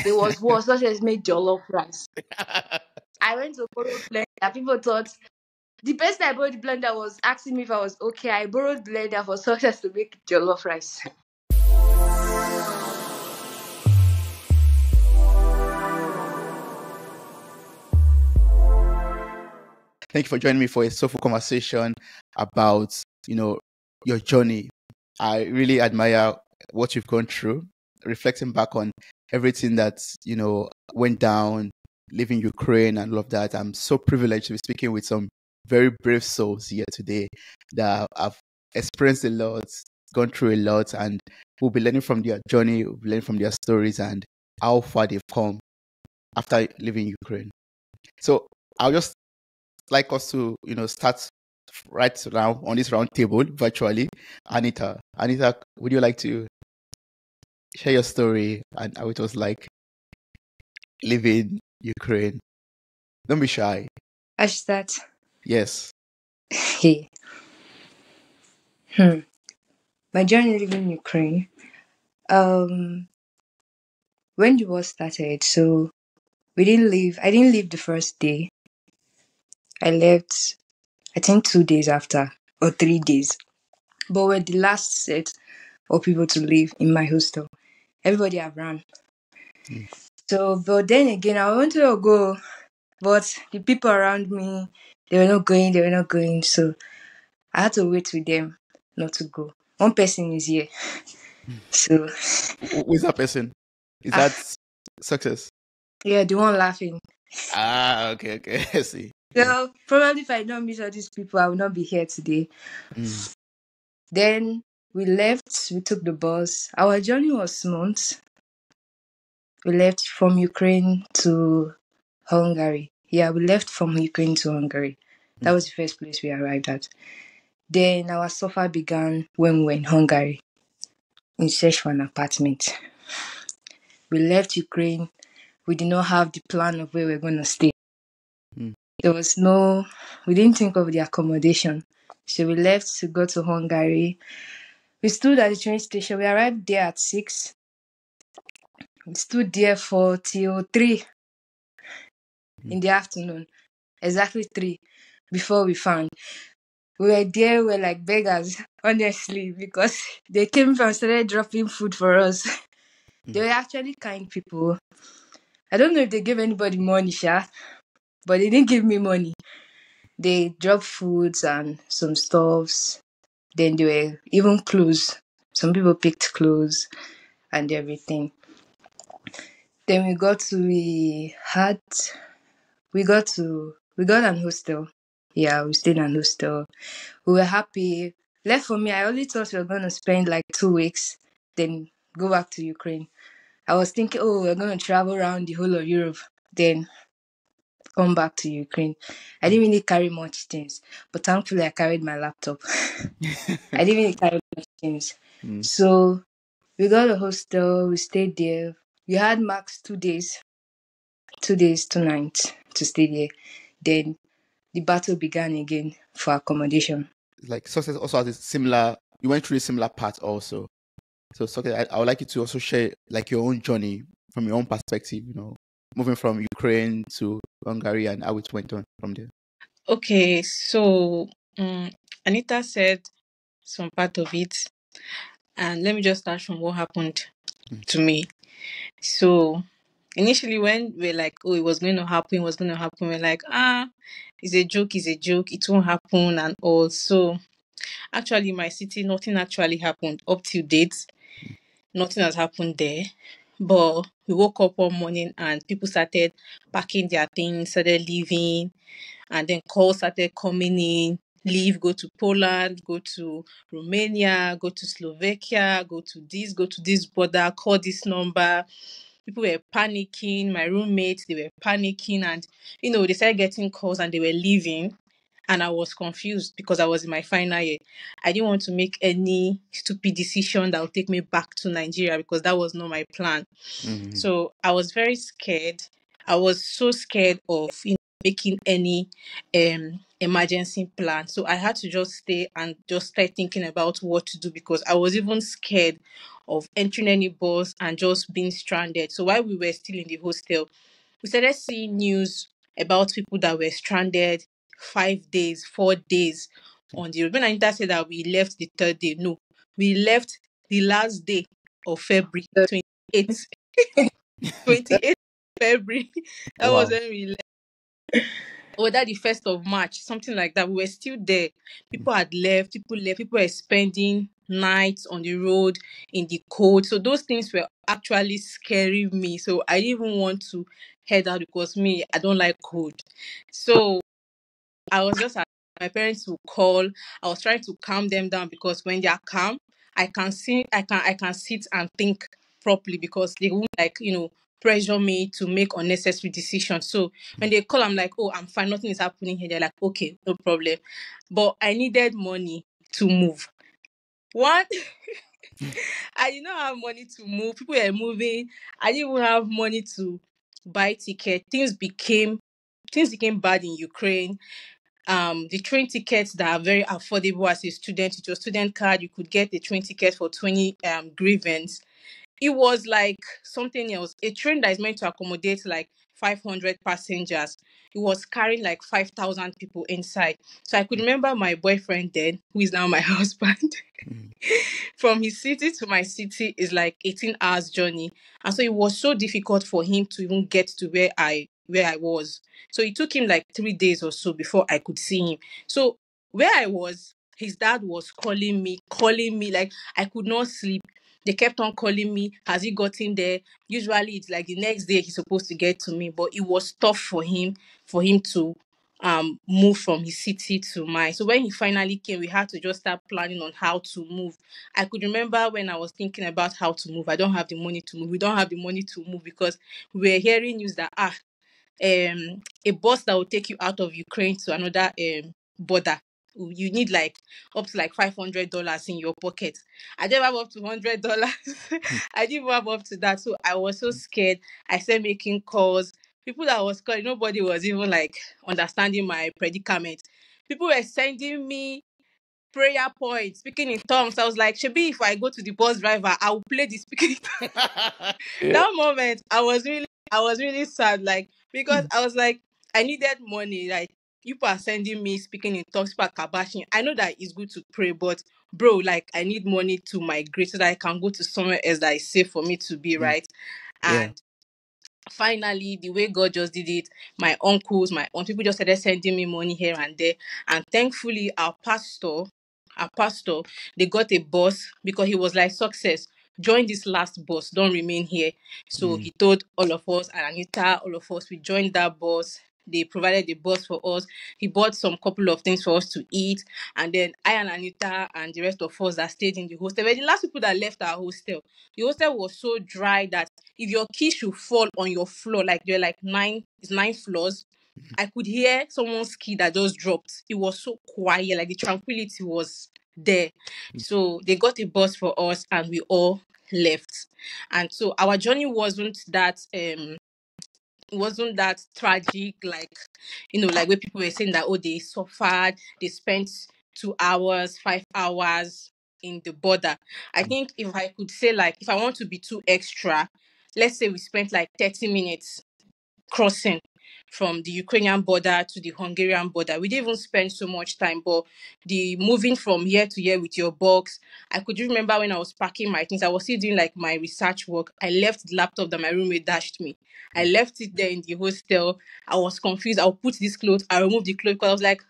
There was one success made jollof rice. I went to borrow blender. People thought the person I borrowed the blender was asking me if I was okay. I borrowed blender for success to make jollof rice. Thank you for joining me for a soulful conversation about, your journey. I really admire what you've gone through, reflecting back on everything that, went down, leaving Ukraine and all of that. I'm so privileged to be speaking with some very brave souls here today that have experienced a lot, gone through a lot, and we'll be learning from their journey, we'll be learning from their stories and how far they've come after leaving Ukraine. So I'll just like us to, start right now on this round table virtually. Anita, would you like to share your story and how it was like leaving Ukraine? Don't be shy. I should start. Yes. Hey. My journey leaving Ukraine. When the war started, so I didn't leave the first day. I left, I think 2 days after, or 3 days. But we're the last set of people to leave in my hostel. Everybody have ran. So, but then again, I wanted to go, but the people around me, they were not going. So I had to wait with them not to go. One person is here. So. Who is that person? Is that Success? Yeah, the one laughing. Okay. I see. So probably if I don't meet all these people, I will not be here today. Then we left, we took the bus. Our journey was smooth. We left from Ukraine to Hungary. Yeah, we left from Ukraine to Hungary. That was the first place we arrived at. Then our suffer began when we were in Hungary in search for an apartment. We left Ukraine. We did not have the plan of where we were going to stay. There was we didn't think of the accommodation. So we left to go to Hungary. We stood at the train station. We arrived there at 6. We stood there till 3 in the afternoon. Exactly 3 before we found. We were there, we were like beggars, honestly, because they came and started dropping food for us. They were actually kind people. I don't know if they gave anybody money, but they didn't give me money. They dropped foods and some stuffs. Then there were even clothes. Some people picked clothes and everything. Then we got an hostel. Yeah, we stayed in an hostel. We were happy. Left for me, I only thought we were going to spend like 2 weeks, then go back to Ukraine. I was thinking, we're going to travel around the whole of Europe, then come back to Ukraine. I didn't really carry much things, but thankfully I carried my laptop. I didn't really carry much things. So we got a hostel, we stayed there. We had max 2 days, 2 nights to stay there. Then the battle began again for accommodation. Like Success also has a similar, you went through a similar path also. So Success, I would like you to also share like your own journey from your own perspective, moving from Ukraine to Hungary and how it went on from there. Okay, so Anita said some part of it, and let me just start from what happened to me. So initially when we're like, it was going to happen, we're like, it's a joke, it won't happen and all. So actually in my city, nothing actually happened up to date. Nothing has happened there. But we woke up one morning and people started packing their things, started leaving, and then calls started coming in. Leave, go to Poland, go to Romania, go to Slovakia, go to this border, call this number. People were panicking. My roommates, they were panicking, and they started getting calls and they were leaving. And I was confused because I was in my final year. I didn't want to make any stupid decision that would take me back to Nigeria because that was not my plan. So I was very scared. I was so scared of making any emergency plan. So I had to just stay and just start thinking about what to do because I was even scared of entering any bus and just being stranded. So while we were still in the hostel, we started seeing news about people that were stranded 5 days, 4 days on the road. When Anita said that we left the third day, no, we left the last day of February, 28th, 28th February. That was Wow. when we left. Or that the 1st of March, something like that. We were still there. People had left, people were spending nights on the road in the cold. So those things were actually scaring me. So I didn't even want to head out because me, I don't like cold. So I was just my parents would call. I was trying to calm them down because when they are calm, I can sit and think properly because they won't pressure me to make unnecessary decisions. So when they call, I'm like, oh, I'm fine, nothing is happening here. They're like, okay, no problem. But I needed money to move. One, I did not have money to move. People were moving. I didn't even have money to buy ticket. Things became bad in Ukraine. The train tickets that are very affordable as a student, with your student card, you could get a train ticket for 20 grievance. It was like something else. A train that is meant to accommodate like 500 passengers, it was carrying like 5,000 people inside. So I could remember my boyfriend then, who is now my husband. Mm. From his city to my city is like 18 hours journey, and so it was so difficult for him to even get to where I was. So it took him like 3 days or so before I could see him. So where I was, his dad was calling me like I could not sleep. They kept on calling me. Has he gotten there? Usually it's like the next day he's supposed to get to me, but it was tough for him to move from his city to mine. So when he finally came, we had to just start planning on how to move. I could remember when I was thinking about how to move. I don't have the money to move. We don't have the money to move because we were hearing news that a bus that will take you out of Ukraine to another border, you need like up to like $500 in your pocket. I didn't have up to $100. I didn't have up to that. So I was so scared. I started making calls. People that was calling, nobody was even like understanding my predicament. People were sending me prayer points, speaking in tongues. I was like, Shebi, if I go to the bus driver, I will play the speaking. Yeah. That moment I was really sad, like, because I was like, I needed money. Like, people are sending me speaking in tongues, people are kabashing. I know that it's good to pray, but bro, like, I need money to migrate so that I can go to somewhere else that is safe for me to be, Mm. right? Yeah. And finally, the way God just did it, my uncles, my aunt, people just started sending me money here and there. And thankfully, our pastor, they got a bus because he was like, Success, join this last bus, don't remain here. So Mm. he told all of us, and Anita, all of us, we joined that bus. They provided the bus for us. He bought some couple of things for us to eat. And then I and Anita and the rest of us that stayed in the hostel were the last people that left our hostel. The hostel was so dry that if your key should fall on your floor, like there are like it's 9 floors, I could hear someone's key that just dropped. It was so quiet, like the tranquility was there. So they got a bus for us and we all left. And so our journey wasn't that tragic, like, like where people were saying that, oh, they suffered, they spent 2 hours, 5 hours in the border. I think if I could say, like, if I want to be too extra, let's say we spent like 30 minutes crossing from the Ukrainian border to the Hungarian border. We didn't even spend so much time, but the moving from here to here with your box, I could remember when I was packing my things, I was still doing like my research work. I left the laptop that my roommate dashed me. I left it there in the hostel. I was confused. I'll put this clothes, I removed the clothes because I was like,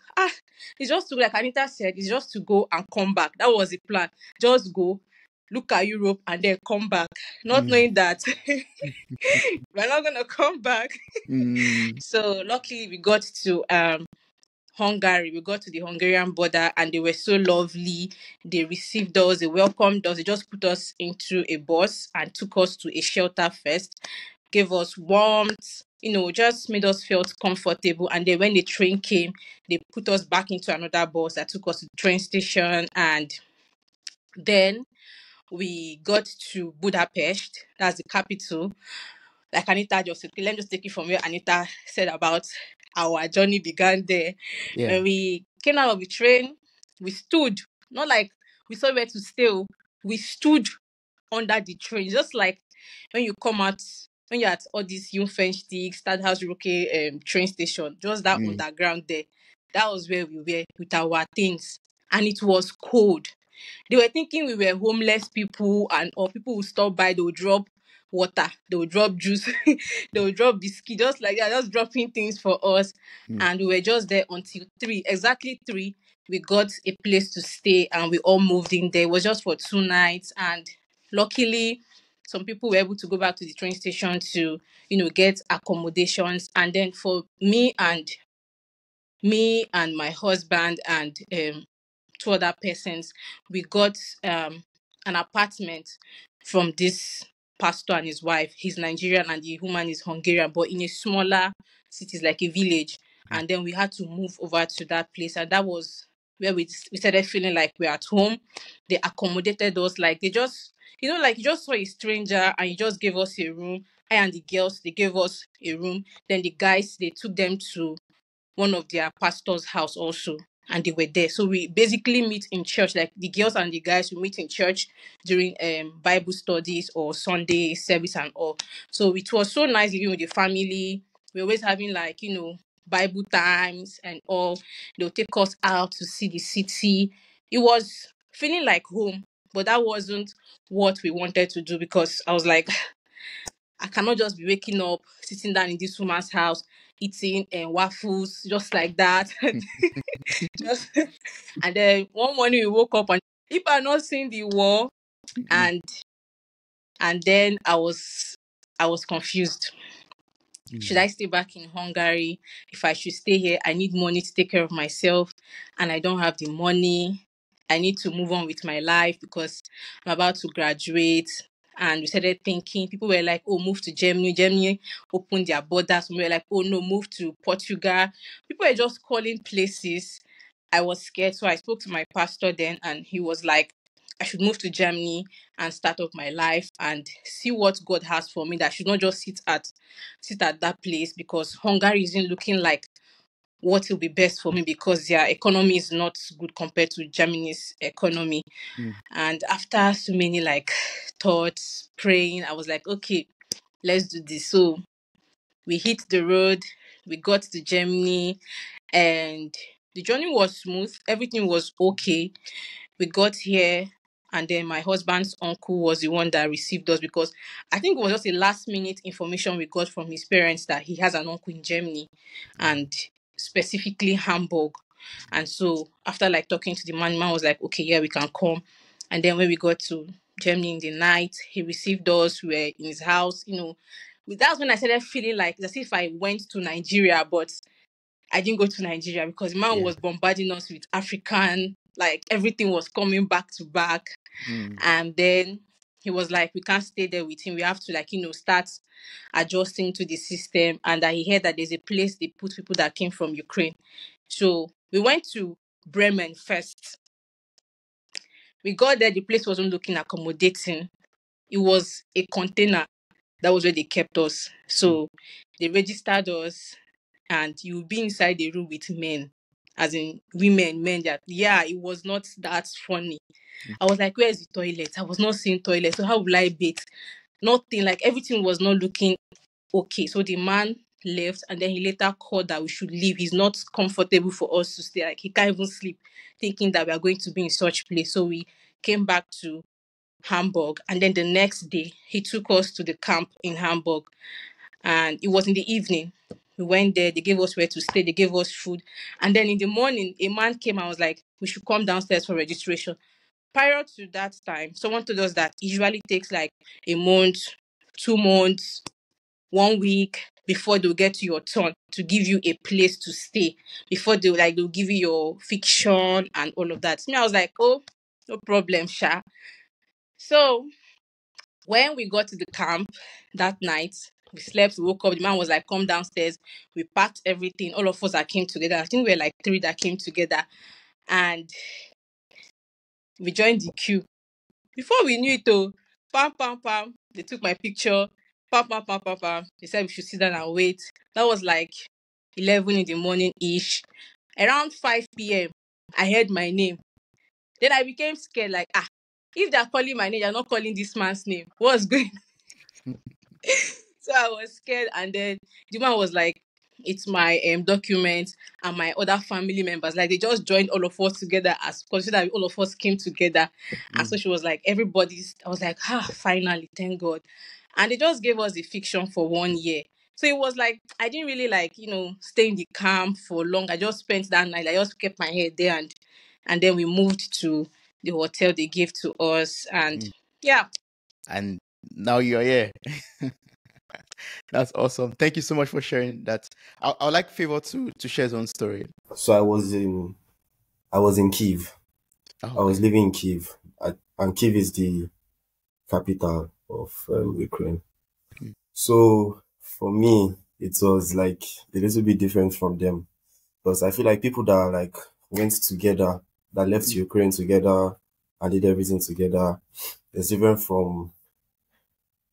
it's just to, like Anita said, it's just to go and come back. That was the plan. Just go, look at Europe, and then come back. Not Mm. knowing that we're not gonna come back. Mm. So luckily we got to Hungary. We got to the Hungarian border and they were so lovely. They received us, they welcomed us, they just put us into a bus and took us to a shelter first, gave us warmth, just made us feel comfortable. And then when the train came, they put us back into another bus that took us to the train station. And then we got to Budapest, that's the capital. Like Anita just said, okay, let me just take it from where Anita said about our journey began there. Yeah. When we came out of the train, we stood, not like we saw where to stay. We stood under the train, just like when you come out, when you're at all these Unveiled, Stadhouse Roque train station, just that Mm. underground there. That was where we were with our things. And it was cold. They were thinking we were homeless people, and or people would stop by, they would drop water, they would drop juice, they would drop biscuit, just like that, just dropping things for us. Mm. And we were just there until 3, exactly 3. We got a place to stay and we all moved in there. It was just for 2 nights. And luckily, some people were able to go back to the train station to, get accommodations. And then for me and my husband and 2 other persons, we got an apartment from this pastor and his wife. He's Nigerian and the woman is Hungarian, but in a smaller city, like a village. And then we had to move over to that place, and that was where we started feeling like we're at home. They accommodated us, like they just, like you just saw a stranger and you just gave us a room. I and the girls, they gave us a room. Then the guys, they took them to one of their pastor's house also, and they were there. So we basically meet in church, like the girls and the guys, we meet in church during Bible studies or Sunday service and all. So it was so nice living with the family. We're always having, like, Bible times and all. They'll take us out to see the city. It was feeling like home, but that wasn't what we wanted to do, because I was like, I cannot just be waking up, sitting down in this woman's house, eating waffles just like that. Just and then one morning we woke up, and if I not seen the war, Mm. and then I was confused. Should Mm. I stay back in Hungary? If I should stay here, I need money to take care of myself, and I don't have the money. I need to move on with my life because I'm about to graduate. And we started thinking, people were like, oh, move to Germany. Germany opened their borders. We were like, oh, no, move to Portugal. People were just calling places. I was scared. So I spoke to my pastor then, and he was like, I should move to Germany and start up my life and see what God has for me. That I should not just sit at that place, because Hungary isn't looking like what will be best for me, because their economy is not good compared to Germany's economy. Mm. And after so many thoughts, praying, I was like, okay, let's do this. So we hit the road, we got to Germany, and the journey was smooth. Everything was okay. We got here, and then my husband's uncle was the one that received us, because I think it was just a last minute information we got from his parents that he has an uncle in Germany, and specifically Hamburg. And so after talking to the man was like, okay, yeah, we can come. And then when we got to Germany in the night, he received us. We were in his house. That's when I started feeling like as if I went to Nigeria, but I didn't go to Nigeria, because the man Yeah. was bombarding us with African, like everything was coming back to back. Mm. And then he was like, we can't stay there with him. We have to start adjusting to the system. And that he heard that there's a place they put people that came from Ukraine. So we went to Bremen first. We got there, the place wasn't looking accommodating. It was a container. That was where they kept us. Mm. So they registered us, and you'll be inside the room with men, as in women, men. That, yeah, it was not that funny. Mm. I was like, where's the toilet? I was not seeing toilet. So how will I bathe? Nothing. Like everything was not looking okay. So the man left, and then he later called that we should leave. He's not comfortable for us to stay. Like he can't even sleep, thinking that we are going to be in such place. So we came back to Hamburg, and then the next day he took us to the camp in Hamburg, and it was in the evening. We went there, they gave us where to stay, they gave us food, and then in the morning a man came and was like, we should come downstairs for registration. Prior to that time, someone told us that it usually takes like a month, 2 months, 1 week before they'll get to your turn to give you a place to stay, before they'll give you your fiction and all of that. Me, I was like, oh, no problem, Sha. So when we got to the camp that night, we slept, we woke up, the man was like, come downstairs. We packed everything, all of us that came together. I think we were like 3 that came together, and we joined the queue. Before we knew it, oh, pam, pam, pam, they took my picture, pam, pam, pam, pam, pam. They said we should sit down and wait. That was like 11 in the morning-ish. Around 5 p.m., I heard my name. Then I became scared, like, if they're calling my name, they're not calling this man's name. What's going So I was scared, and then the man was like, "It's my document and my other family members. Like they just joined all of us together as consider all of us came together." And so she was like, "Everybody's." I was like, finally, thank God." And they just gave us the fiction for 1 year. So it was like I didn't really like stay in the camp for long. I just spent that night. I just kept my head there, and then we moved to the hotel they gave to us, and yeah. And now you're here. That's awesome. Thank you so much for sharing that. I would like Favor to share his own story. So I was in Kiev. Oh, I was okay. living in Kiev, and Kiev is the capital of Ukraine. So for me, it was like a little bit different from them, because I feel like people that like went together, that left Ukraine together and did everything together, is different from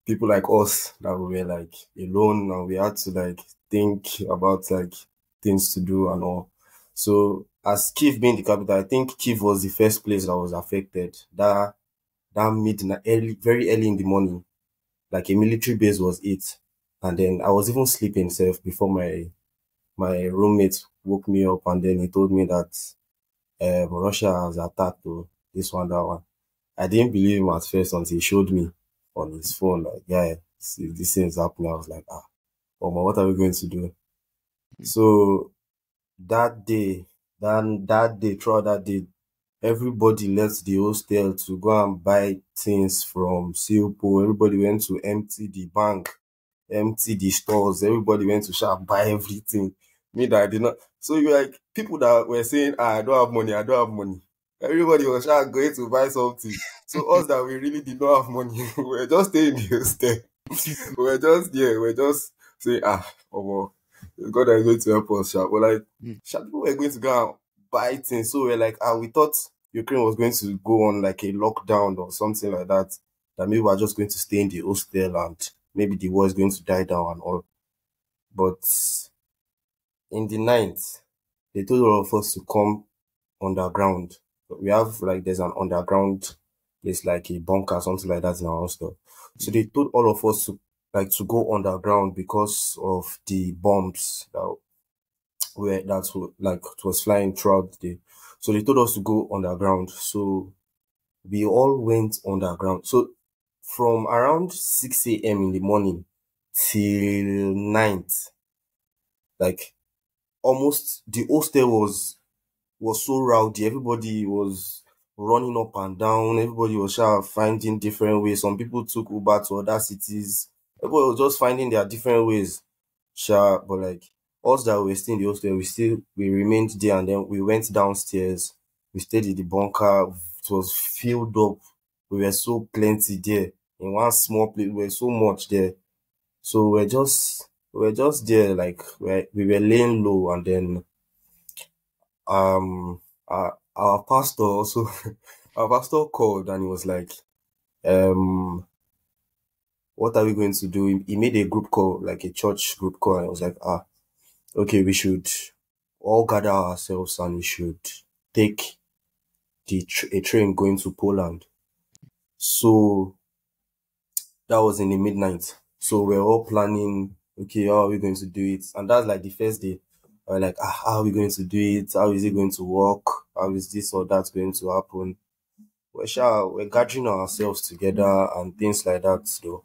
people like us that we were like alone and we had to like think about like things to do and all. So as Kiev being the capital, I think Kiev was the first place that was affected. That midnight, early, very early in the morning, like a military base was hit, and then I was even sleeping safe before my roommate woke me up, and then he told me that Russia has attacked to this one, that one. I didn't believe him at first until he showed me on his phone, like, yeah, see, this thing is happening. I was like, oh my, what are we going to do? So that day, throughout that day, everybody left the hostel to go and buy things from Soulful. Everybody went to empty the bank, empty the stores. Everybody went to shop, buy everything. Me that I did not. So you like people that were saying, I don't have money, I don't have money. Everybody was going to buy something. So us that we really did not have money, we were just staying in the hostel. We were just there. We were just saying, oh well, God is going to help us. But like, people were going to go and buy things. So we were like, we thought Ukraine was going to go on like a lockdown or something like that. That maybe we're just going to stay in the hostel and maybe the war is going to die down and all. But in the night, they told all of us to come underground. We have like there's an underground place, like a bunker, something like that in our hostel. So they told all of us to go underground because of the bombs it was flying throughout the day. So they told us to go underground. So we all went underground. So from around 6 a.m. in the morning till night, like almost the hostel was so rowdy. Everybody was running up and down. Everybody was finding different ways. Some people took Uber to other cities. Everybody was just finding their different ways. But like us that were still in the hostel, we remained there, and then we went downstairs. We stayed in the bunker. It was filled up. We were so plenty there in one small place. We were so much there. So we were just there, like we were laying low, and then our pastor also our pastor called, and he was like, what are we going to do? He made a group call, like a church group call, and I was like, okay, we should all gather ourselves and we should take a train going to Poland. So that was in the midnight. So we're all planning, okay, how are we going to do it? And that's like the first day. We're like, how are we going to do it? How is it going to work? How is this or that going to happen? We're gathering ourselves together and things like that. So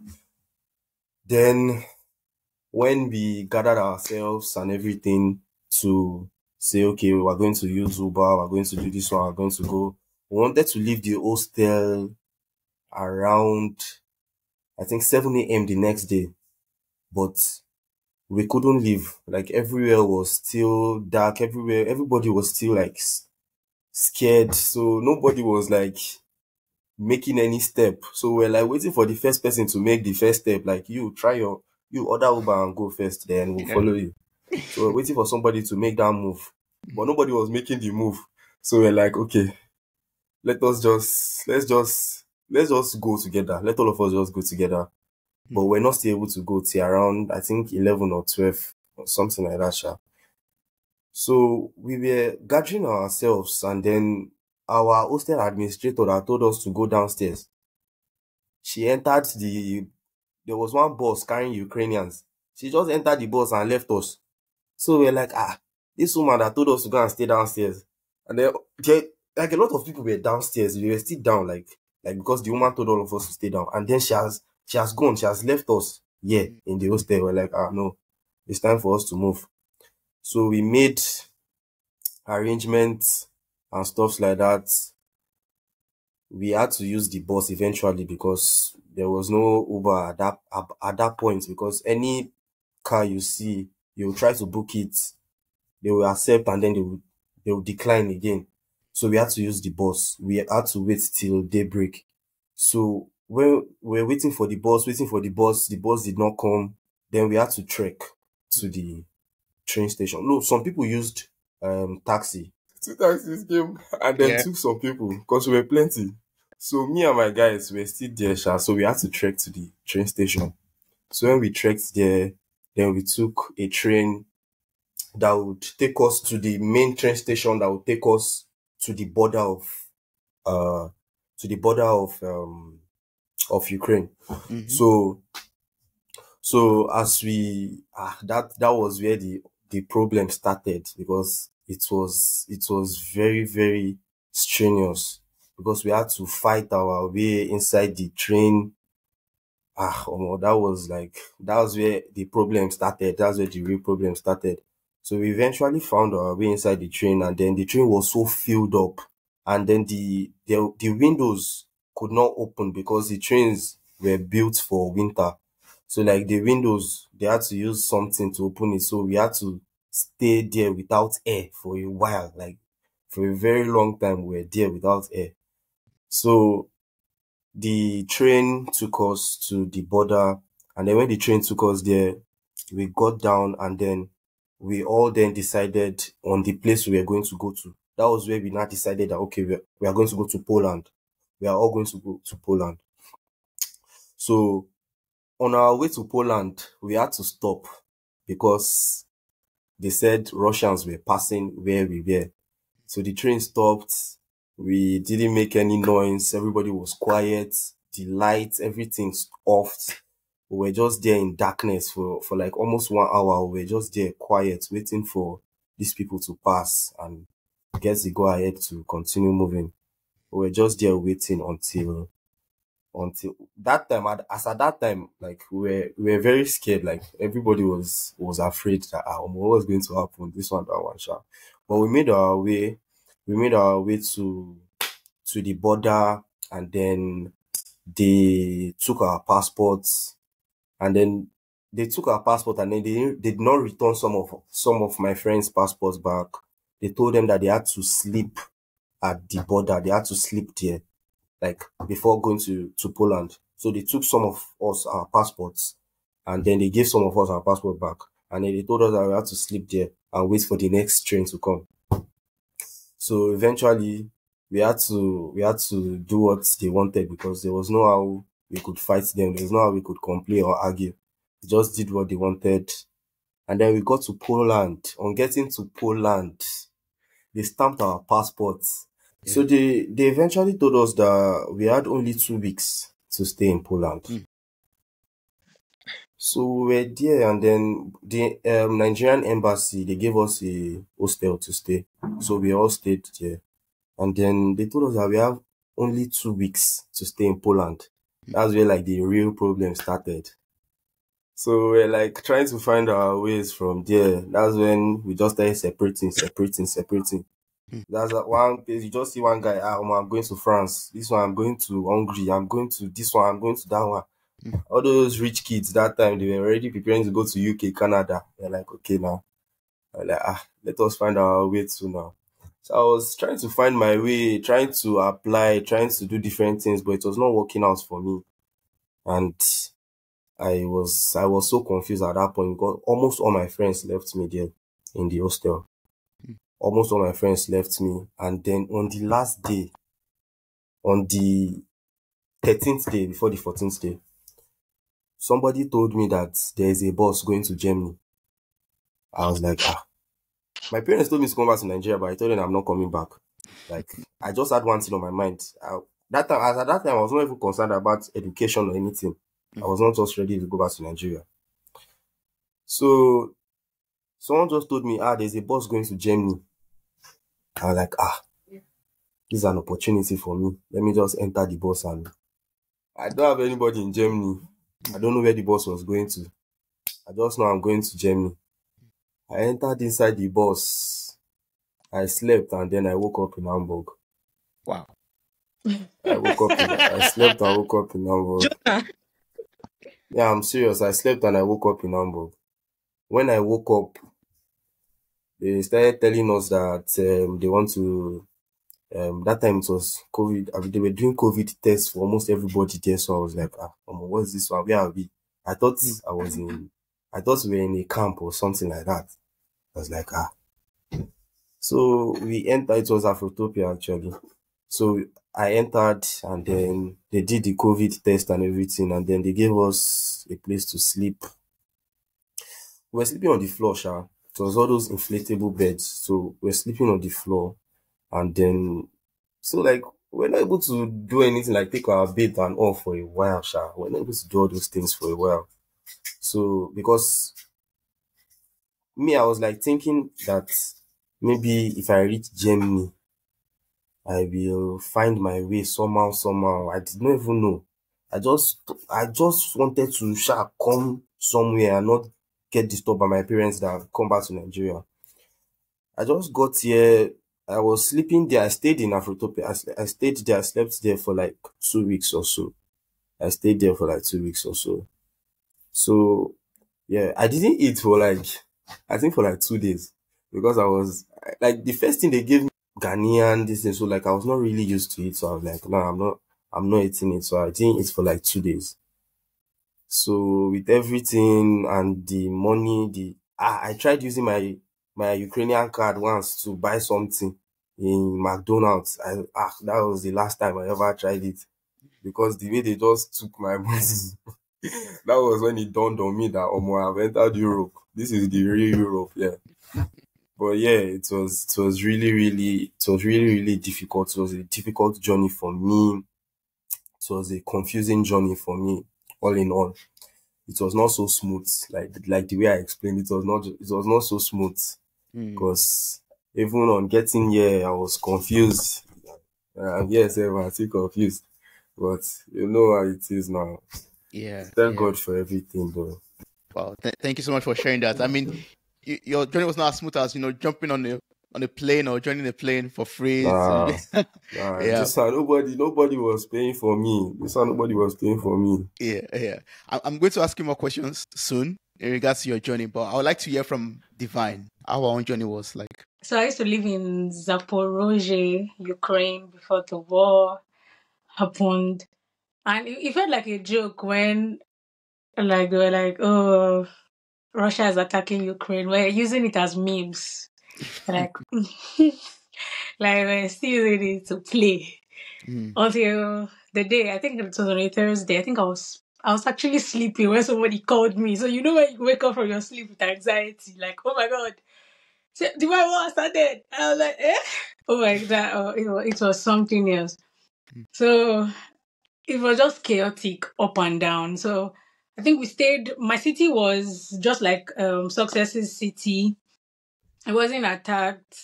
then when we gathered ourselves and everything to say, okay, we're going to use Uber, we're going to do this one, we're going to go. We wanted to leave the hostel around, I think, 7 a.m. the next day. But we couldn't leave. Like everywhere was still dark. Everywhere, everybody was still like scared. So nobody was like making any step. So we're like waiting for the first person to make the first step. Like you order Uber and go first, then we'll follow you. So we're waiting for somebody to make that move. But nobody was making the move. So we're like, okay, let's just go together. Let all of us just go together. But we're not still able to go till around, I think, 11 or 12 or something like that. So we were gathering ourselves, and then our hostel administrator that told us to go downstairs, she entered there was one bus carrying Ukrainians. She just entered the bus and left us. So we're like, this woman that told us to go and stay downstairs. And then like a lot of people were downstairs. We were still down, like because the woman told all of us to stay down. And then she has gone, she has left us here in the hostel. We're like, no, it's time for us to move. So we made arrangements and stuff like that. We had to use the bus eventually because there was no Uber at that point, because any car you see, you try to book it, they will accept and then they will decline again. So we had to use the bus. We had to wait till daybreak. So when we were waiting for the bus, the bus did not come. Then we had to trek to the train station. No, some people used taxi. Two taxis came and then Yeah. took some people because we were plenty. So me and my guys were still there, so we had to trek to the train station. So when we trekked there, then we took a train that would take us to the main train station that would take us to the border uh of Ukraine. Mm-hmm. So as we that was where the problem started, because it was very, very strenuous, because we had to fight our way inside the train. That was where the problem started. That's where the real problem started. So we eventually found our way inside the train, and then the train was so filled up, and then the windows could not open because the trains were built for winter. So like the windows, they had to use something to open it. So we had to stay there without air for a while, like for a very long time. We were there without air. So the train took us to the border, and then when the train took us there, we got down, and then we all then decided on the place we were going to go to. That was where we now decided that, okay, we are going to go to Poland. We are all going to go to Poland. So on our way to Poland, we had to stop because they said Russians were passing where we were. So the train stopped. We didn't make any noise. Everybody was quiet. The lights, everything's off. We were just there in darkness for like almost 1 hour. We were just there quiet, waiting for these people to pass and get the go ahead to continue moving. We were just there waiting until that time. As at that time, like we were very scared. Like everybody was afraid that what was going to happen, this one, that one, sha. But we made our way. We made our way to the border, and then they took our passports, and then they did not return some of my friends' passports back. They told them that they had to sleep at the border. They had to sleep there, like before going to Poland. So they took some of us our passports, and then they gave some of us our passport back. And then they told us that we had to sleep there and wait for the next train to come. So eventually we had to do what they wanted, because there was no how we could fight them. There was no how we could complain or argue. They just did what they wanted. And then we got to Poland. On getting to Poland, they stamped our passports. So they eventually told us that we had only 2 weeks to stay in Poland. So we were there, and then the Nigerian embassy, they gave us a hostel to stay. So we all stayed there. And then they told us that we have only 2 weeks to stay in Poland. That's where like the real problem started. So we're like trying to find our ways from there. That's when we just started separating. That's one place you just see one guy, I'm going to France. This one I'm going to Hungary. I'm going to this one. I'm going to that one. All those rich kids that time, they were already preparing to go to UK, Canada. They're like, okay now. I'm like, let us find our way to now. So I was trying to find my way, trying to apply, trying to do different things, but it was not working out for me. And I was so confused at that point, because almost all my friends left me there in the hostel. Almost all my friends left me. And then on the last day, on the 13th day, before the 14th day, somebody told me that there is a bus going to Germany. I was like, my parents told me to come back to Nigeria, but I told them I'm not coming back. Like, I just had one thing on my mind. At that time, I was not even concerned about education or anything. I was not just ready to go back to Nigeria. So someone just told me, there's a bus going to Germany. I was like, this is an opportunity for me. Let me just enter the bus. And I don't have anybody in Germany. I don't know where the bus was going to. I just know I'm going to Germany. I entered inside the bus. I slept and then I woke up in Hamburg. Wow. I slept and woke up in Hamburg. Jonah. Yeah, I'm serious. I slept and I woke up in Hamburg. When I woke up, they started telling us that they want to. That time it was COVID. They were doing COVID tests for almost everybody there. So I was like, what's this one? Where are we? I thought I thought we were in a camp or something like that. I was like, So we entered. It was Afrotopia actually. So I entered and then they did the COVID test and everything, and then they gave us a place to sleep. We were sleeping on the floor, Sha. It was all those inflatable beds. So we were sleeping on the floor, and then so like we're not able to do anything like take our bed and all for a while, Sha. We're not able to do all those things for a while. So because me, I was like thinking that maybe if I reach Germany, I will find my way somehow. I did not even know. I just wanted to come somewhere and not get disturbed by my parents that come back to Nigeria. I just got here. I was sleeping there. I stayed in Afrotopia. I stayed there. I slept there for like 2 weeks or so. I stayed there for like 2 weeks or so. So yeah, I didn't eat for like, I think for like 2 days because I was like, the first thing they gave me Ghanaian this thing. So like, I was not really used to it. So I was like, no, I'm not eating it. So I didn't eat for like 2 days. So with everything and the money, I tried using my Ukrainian card once to buy something in McDonald's. That was the last time I ever tried it because the way they just took my money, that was when it dawned on me that I've entered Europe. This is the real Europe, yeah. But yeah, it was really difficult. It was a difficult journey for me. It was a confusing journey for me, all in all. It was not so smooth, like the way I explained it was not so smooth because even on getting here, I was confused. Yes, I'm still confused, but you know how it is now. Yeah. Thank God for everything, though. Wow. Thank you so much for sharing that. I mean, your journey was not as smooth as jumping on a plane or joining a plane for free. Nah, Yeah. this one nobody was paying for me. This one nobody was paying for me. Yeah. I'm going to ask you more questions soon in regards to your journey, but I would like to hear from Divine how our own journey was like. So I used to live in Zaporozhye, Ukraine, before the war happened. And it felt like a joke when like they were like, oh, Russia is attacking Ukraine. We're using it as memes. Like like we're still using it to play. Until the day, I think it was on a Thursday, I think I was actually sleeping when somebody called me. So you know when you wake up from your sleep with anxiety, like, oh my God, the war started. I was like, eh? Oh my God, it was something else. So it was just chaotic up and down. So I think my city was just like Success's city. It wasn't attacked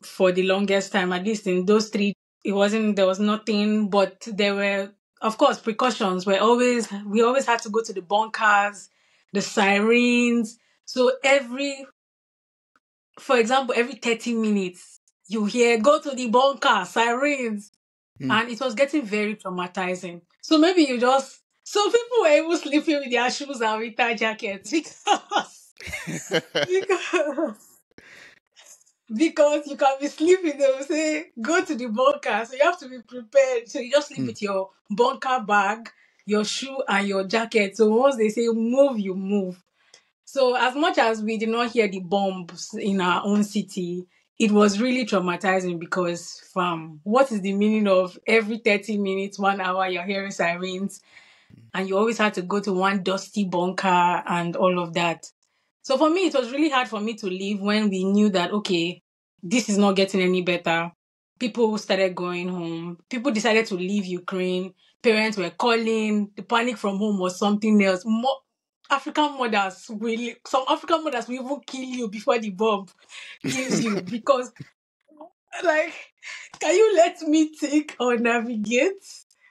for the longest time, at least in those 3. There was nothing, but there were, of course, precautions. We always had to go to the bunkers, the sirens. So for example, every 30 minutes, you hear, go to the bunker, sirens. And it was getting very traumatizing. So maybe some people were even sleeping with their shoes and winter jackets because you can be sleeping, they will say, go to the bunker. So you have to be prepared. So you just sleep with your bunker bag, your shoe, and your jacket. So once they say move, you move. So as much as we did not hear the bombs in our own city, it was really traumatizing because what is the meaning of every 30 minutes, 1 hour, you're hearing sirens and you always had to go to one dusty bunker and all of that. So for me, it was really hard for me to leave when we knew that, okay, this is not getting any better. people started going home. People decided to leave Ukraine. Parents were calling. The panic from home was something else. Some African mothers will even kill you before the bomb kills you because, like, can you let me think or navigate?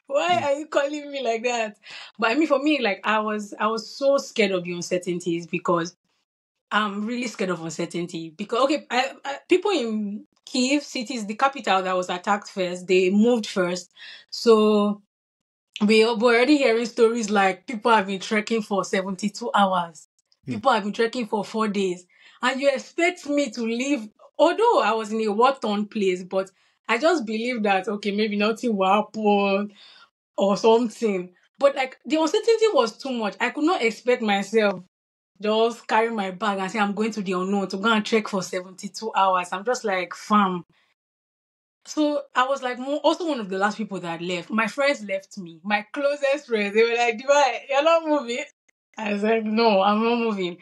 Why are you calling me like that? But I mean, for me, like, I was so scared of the uncertainties because I'm really scared of uncertainty. Because okay, people in Kiev city is the capital that was attacked first. They moved first, so we're already hearing stories like people have been trekking for 72 hours. People have been trekking for 4 days. And you expect me to leave, although I was in a war-torn place, but I just believe that, okay, maybe nothing will happen or something. But like the uncertainty was too much. I could not expect myself just carry my bag and say I'm going to the unknown to go and trek for 72 hours. I'm just like, fam. So I was like also one of the last people that left. My friends left me. My closest friends, they were like, Divine, you're not moving. I said, no, I'm not moving.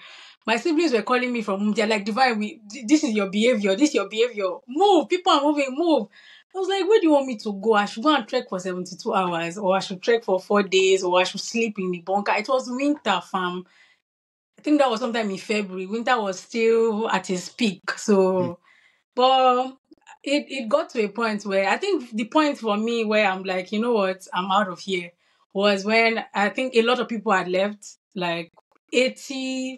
My siblings were calling me from home. They're like, Divine, this is your behavior. This is your behavior. Move. People are moving. Move. I was like, where do you want me to go? I should go and trek for 72 hours, or I should trek for 4 days, or I should sleep in the bunker. It was winter, fam. I think that was sometime in February. Winter was still at its peak. So, but it got to a point where I think the point for me where I'm like, you know what, I'm out of here was when I think a lot of people had left, like 85%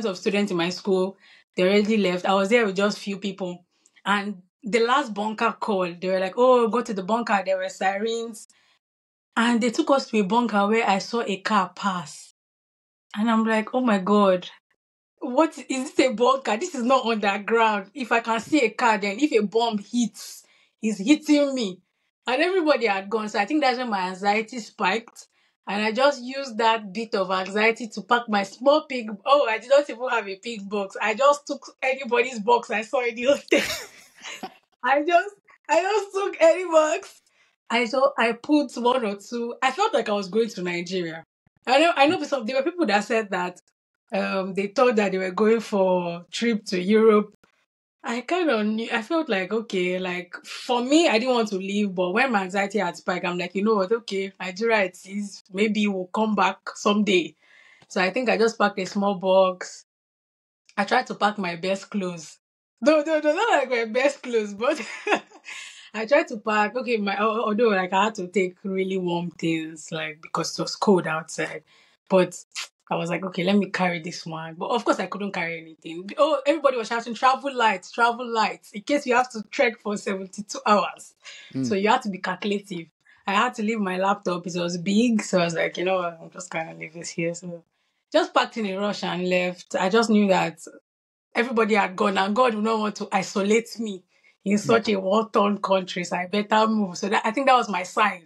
of students in my school, they already left. I was there with just few people. And the last bunker call, they were like, oh, go to the bunker. There were sirens. And they took us to a bunker where I saw a car pass. And I'm like, oh my God, what is this a bunker? This is not underground. If I can see a car, then if a bomb hits, it's hitting me. And everybody had gone. So I think that's when my anxiety spiked. And I just used that bit of anxiety to pack my small pig. Oh, I did not even have a pig box. I just took anybody's box I saw in the hostel. I just I just took any box. I put one or two. I felt like I was going to Nigeria. I know there were people that said that they thought that they were going for trip to Europe. I kind of knew, I felt like, okay, like for me, I didn't want to leave, but when my anxiety had spiked, I'm like, you know what, okay, Nigeria it is, maybe we'll come back someday. So I think I just packed a small box. I tried to pack my best clothes. No, not like my best clothes, but I tried to pack. Okay, although like I had to take really warm things, like because it was cold outside. But I was like, okay, let me carry this one. But of course, I couldn't carry anything. Oh, everybody was shouting, travel lights, in case you have to trek for 72 hours. So you have to be calculative. I had to leave my laptop. It was big, so I was like, you know what, I'm just gonna leave this here. So just packed in a rush and left. I just knew that everybody had gone and God would not want to isolate me in such a war-torn country. So I better move. So I think that was my sign.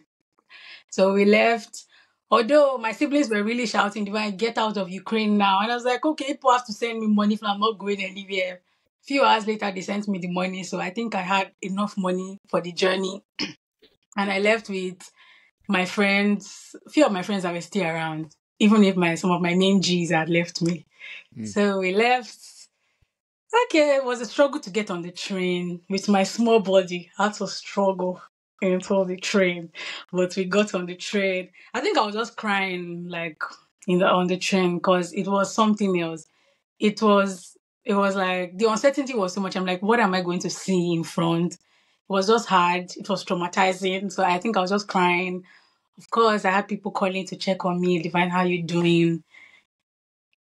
So we left. Although my siblings were really shouting, Divine, get out of Ukraine now. And I was like, okay, people have to send me money if I'm not going anywhere. A few hours later, they sent me the money. So I think I had enough money for the journey. And I left with my friends, a few of my friends that were still around, even if some of my main G's had left me. So we left. Okay, it was a struggle to get on the train with my small body. I had to struggle into the train, but we got on the train. I think I was just crying like on the train because it was something else. It was like the uncertainty was so much. I'm like, what am I going to see in front? It was just hard. It was traumatizing. So I think I was just crying. Of course, I had people calling to check on me, Divine, how you doing?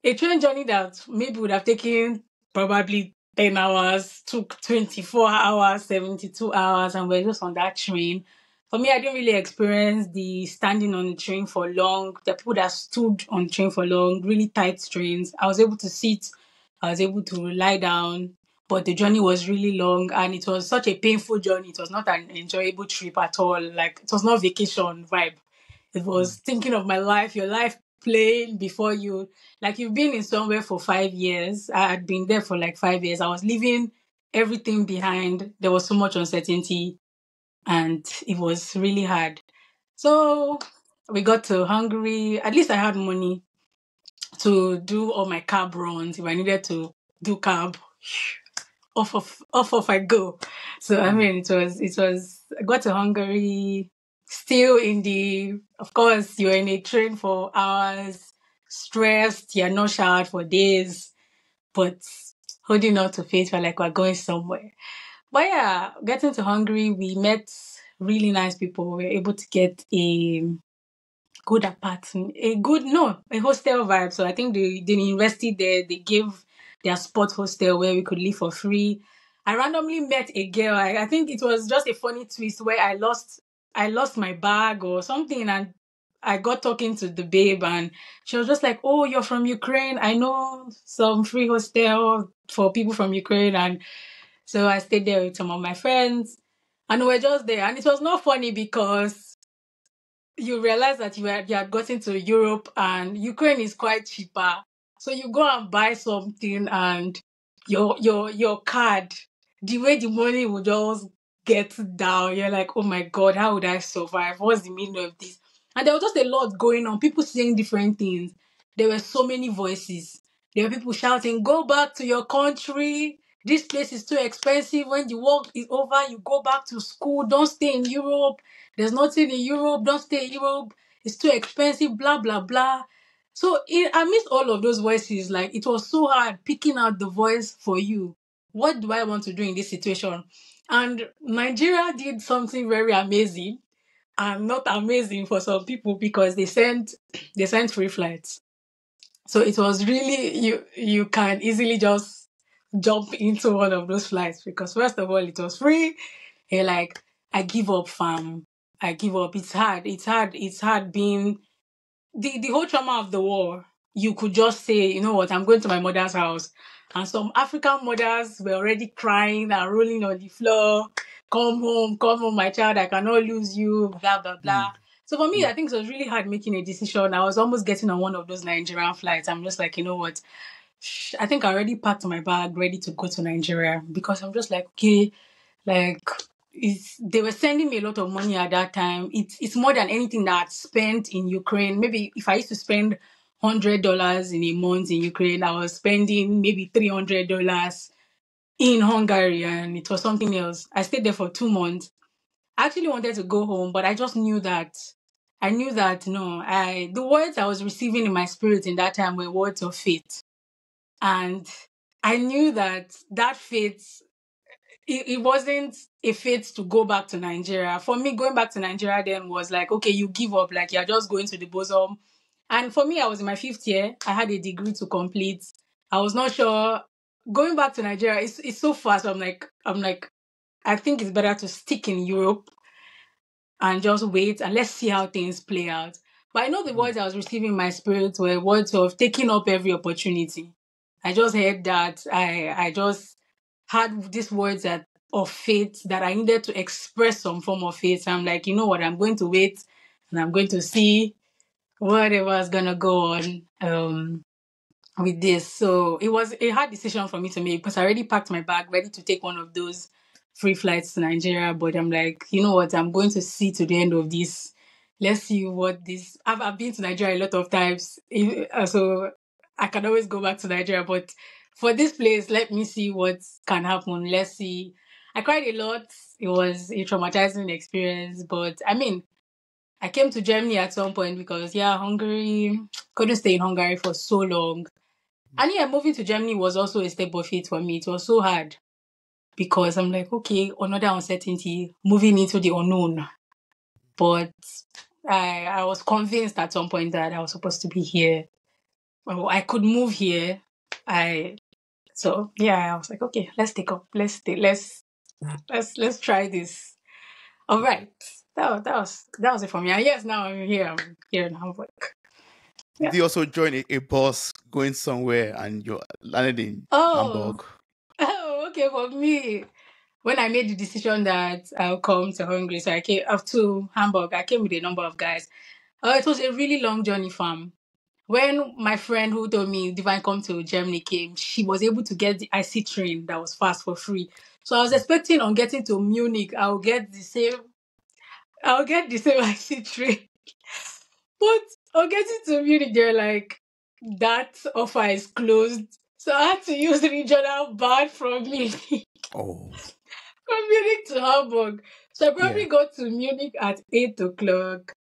A train journey that maybe would have taken probably 10 hours, took 24 hours, 72 hours, and we're just on that train. For me, I didn't really experience the standing on the train for long. The people that stood on the train for long, really tight trains. I was able to sit, I was able to lie down, but the journey was really long and it was such a painful journey. It was not an enjoyable trip at all. Like, it was not vacation vibe. It was thinking of my life, your life playing before you. Like you've been in somewhere for 5 years. I had been there for like 5 years. I was leaving everything behind. There was so much uncertainty and it was really hard. So we got to Hungary. At least I had money to do all my cab runs. If I needed to do cab, off I go. So I mean, it was. I got to Hungary, still in the. Of course, you're in a train for hours, stressed. You're not showered for days, but holding on to faith. We're going somewhere. But yeah, getting to Hungary, we met really nice people. We were able to get a good apartment, a hostel vibe. So I think the university there, they gave their spot hostel where we could live for free. I randomly met a girl. I think it was just a funny twist where I lost my bag or something, and I got talking to the babe, and she was just like, "Oh, you're from Ukraine. I know some free hostel for people from Ukraine." And so I stayed there with some of my friends, and we were just there. And it was not funny because you realize that you had gotten to Europe and Ukraine is quite cheaper. So you go and buy something, and your card, the way the money will just get down, you're like, oh my God, how would I survive? What's the meaning of this? And there was just a lot going on, people saying different things. There were so many voices. There were people shouting, go back to your country. This place is too expensive. When the work is over, you go back to school. Don't stay in Europe. There's nothing in Europe. Don't stay in Europe. It's too expensive. Blah, blah, blah. So amidst all of those voices, like, it was so hard picking out the voice for you. What do I want to do in this situation? And Nigeria did something very amazing and not amazing for some people because they sent free flights. So it was really, you can easily just jump into one of those flights because first of all, it was free. You're like, I give up, fam. I give up. It's hard. It's hard being the whole trauma of the war. You could just say, you know what, I'm going to my mother's house. And some African mothers were already crying and rolling on the floor. Come home, my child. I cannot lose you. Blah, blah, blah. So for me, I think it was really hard making a decision. I was almost getting on one of those Nigerian flights. I'm just like, you know what? I think I already packed my bag, ready to go to Nigeria because I'm just like, okay, like they were sending me a lot of money at that time. It's more than anything that I'd spent in Ukraine. Maybe if I used to spend $100 in a month in Ukraine, I was spending maybe $300 in Hungary, and it was something else. I stayed there for 2 months. I actually wanted to go home, but I just knew that no, the words I was receiving in my spirit in that time were words of faith. And I knew that faith, it wasn't a fate to go back to Nigeria. For me, going back to Nigeria then was like, okay, you give up, like you're just going to the bosom. And for me, I was in my 5th year. I had a degree to complete. I was not sure. Going back to Nigeria, it's so fast. So I'm like, I think it's better to stick in Europe and just wait and let's see how things play out. But I know the words I was receiving in my spirit were words of taking up every opportunity. I just heard that. I just had these words of faith that I needed to express some form of faith. So I'm like, you know what, I'm going to wait and I'm going to see whatever's going to go on with this. So it was a hard decision for me to make because I already packed my bag, ready to take one of those free flights to Nigeria. But I'm like, you know what, I'm going to see to the end of this. Let's see what this. I've been to Nigeria a lot of times, so I can always go back to Nigeria. But for this place, let me see what can happen. Let's see. I cried a lot. It was a traumatizing experience, but I mean, I came to Germany at some point because Hungary, couldn't stay in Hungary for so long. And moving to Germany was also a step of faith for me. It was so hard because I'm like, okay, another uncertainty, moving into the unknown. But I was convinced at some point that I was supposed to be here. Well, I could move here. I was like, okay, let's take up. Let's try this. All right. That was it for me. And yes, now I'm here in Hamburg. Did you also join a bus going somewhere and you landed in Hamburg? Oh, okay. For me, when I made the decision that I'll come to Hungary, so I came up to Hamburg. I came with a number of guys. It was a really long journey, fam. When my friend who told me Divine come to Germany came, she was able to get the IC train that was fast for free. So I was expecting on getting to Munich, I'll get the same IC train. But on getting to Munich, they're like, that offer is closed. So I had to use regional band from me. Oh, From Munich to Hamburg. So I yeah. probably got to Munich at 8 o'clock.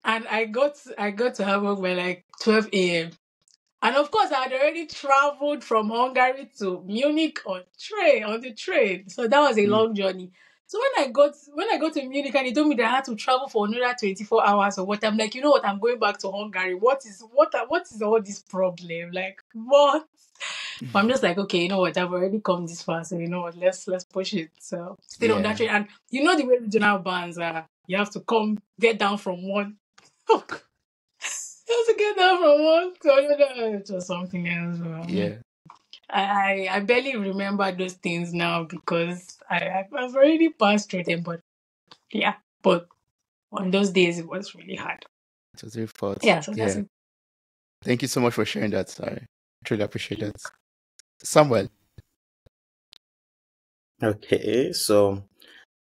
And I got to Hamburg by like 12 a.m. And of course, I had already traveled from Hungary to Munich on the train. So that was a Mm. long journey. So when I got to Munich and they told me that I had to travel for another 24 hours or what, I'm like, you know what, I'm going back to Hungary. What is all this problem? Like what? But I'm just like, okay, you know what, I've already come this far, so you know what, let's push it. So stayed on that Yeah. train. And you know the way regional bands are, you have to come get down from one. You have to get down from one to another. It was something else. Yeah. I barely remember those things now because I've already passed through them. But yeah, but on those days it was really hard. It was very fast. Yeah, so that's Yeah. it. Thank you so much for sharing that. I truly appreciate that. Samuel. Okay, so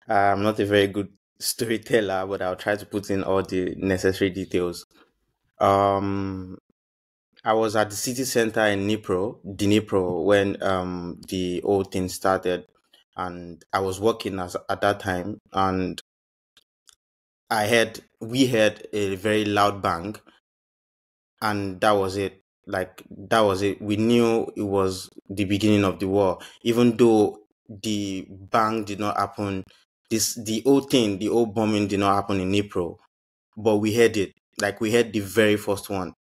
I'm not a very good storyteller, but I'll try to put in all the necessary details. Um, I was at the city center in Dnipro, when the whole thing started, and I was working at that time, and we had a very loud bang, and that was it. Like that was it. We knew it was the beginning of the war, even though the bang did not happen. The whole bombing did not happen in April, but we heard it. Like we heard the very first one.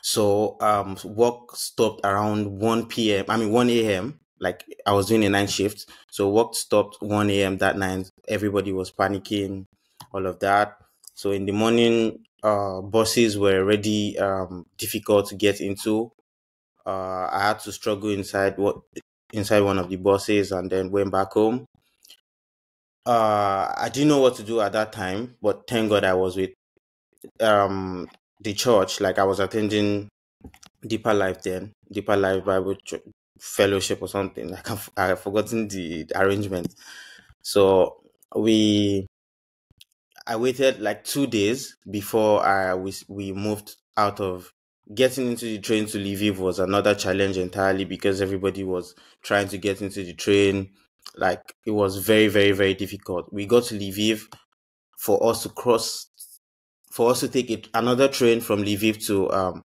So work stopped around 1 p.m. I mean 1 a.m. Like I was doing a night shift. So work stopped 1 a.m. that night. Everybody was panicking, all of that. So in the morning, buses were already difficult to get into. I had to struggle inside one of the buses and then went back home. I didn't know what to do at that time, but thank God I was with the church. Like I was attending Deeper Life Bible Fellowship or something. I've forgotten the arrangement. So I waited like 2 days before we moved out of. Getting into the train to Lviv was another challenge entirely because everybody was trying to get into the train. Like it was very, very, very difficult. We got to Lviv for us to cross, for us to take another train from Lviv to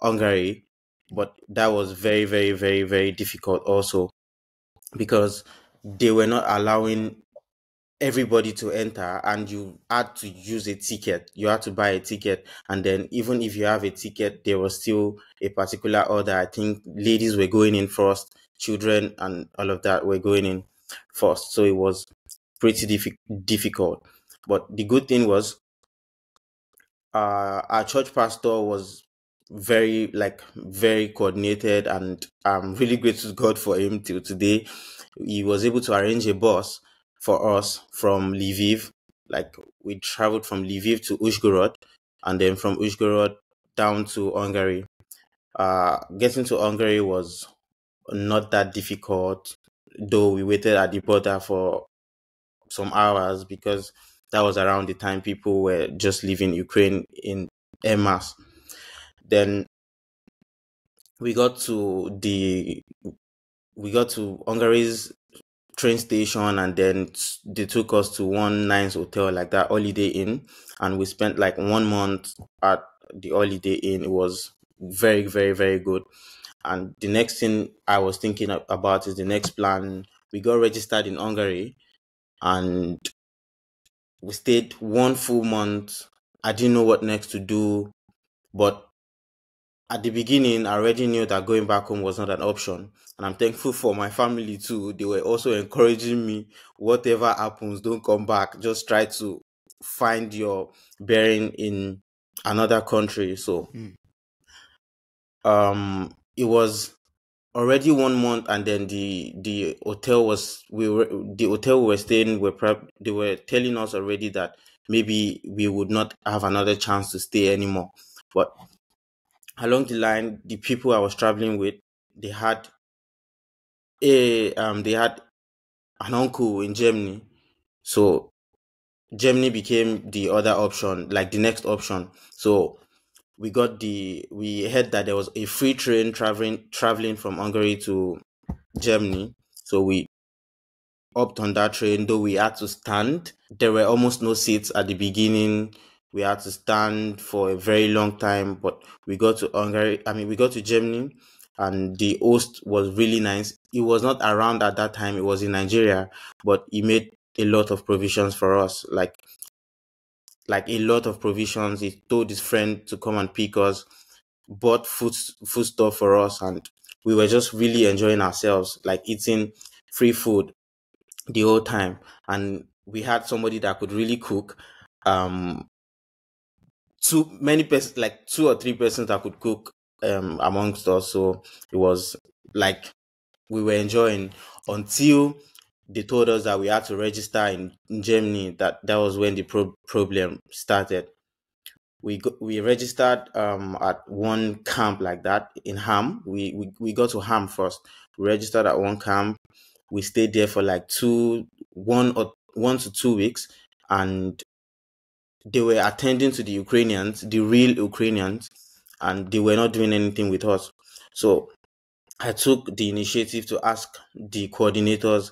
Hungary, but that was very, very, very, very difficult also because they were not allowing everybody to enter, and you had to use a ticket. You had to buy a ticket, and then even if you have a ticket, there was still a particular order. I think ladies were going in first, children and all of that were going in first. So it was pretty difficult. But the good thing was our church pastor was very coordinated, and I'm really grateful to God for him till today. He was able to arrange a bus for us from Lviv. Like we traveled from Lviv to Uzhgorod, and then from Uzhgorod down to Hungary. Getting to Hungary was not that difficult, though we waited at the border for some hours because that was around the time people were just leaving Ukraine in en masse. Then we got to Hungary's train station, and then they took us to one nice hotel, like that Holiday Inn, and we spent like 1 month at the Holiday Inn. It was very, very, very good. And the next thing I was thinking about is the next plan. We got registered in Hungary, and we stayed 1 full month. I didn't know what next to do, but at the beginning, I already knew that going back home was not an option. And I'm thankful for my family too. They were also encouraging me, whatever happens, don't come back. Just try to find your bearing in another country. So it was already 1 month, and then the hotel the hotel we were staying they were telling us already that maybe we would not have another chance to stay anymore. But along the line, the people I was traveling with, they had they had an uncle in Germany. So Germany became the other option, like the next option. So we heard that there was a free train traveling from Hungary to Germany. So we hopped on that train, though we had to stand. There were almost no seats at the beginning. We had to stand for a very long time, but we got to Hungary. I mean, we got to Germany, and the host was really nice. He was not around at that time. It was in Nigeria, but he made a lot of provisions for us, like a lot of provisions. He told his friend to come and pick us, bought food stuff for us, and we were just really enjoying ourselves, like eating free food the whole time. And we had somebody that could really cook. Too many persons, like 2 or 3 persons that could cook amongst us. So it was like we were enjoying until they told us that we had to register in Germany. That was when the problem started. We registered at one camp like that in Ham. We got to Ham first. We registered at one camp. We stayed there for like 1 to 2 weeks, and they were attending to the Ukrainians, the real Ukrainians, and they were not doing anything with us. So I took the initiative to ask the coordinators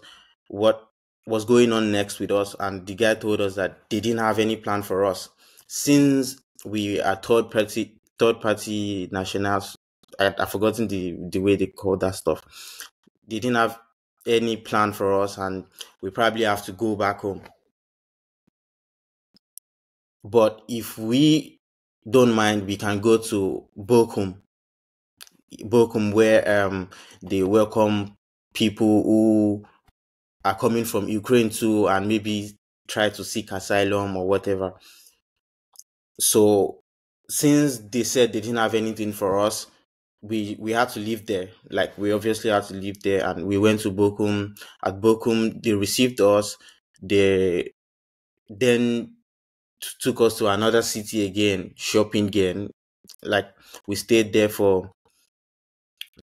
what was going on next with us, and the guy told us that they didn't have any plan for us since we are third party nationals. I've forgotten the way they call that stuff. They didn't have any plan for us, and we probably have to go back home. But if we don't mind, we can go to Bochum, where they welcome people who are coming from Ukraine too, and maybe try to seek asylum or whatever. So since they said they didn't have anything for us, we had to leave there. Like, we obviously had to leave there, and we went to Bochum. At Bochum, they received us. They then took us to another city again, shopping again. Like, we stayed there for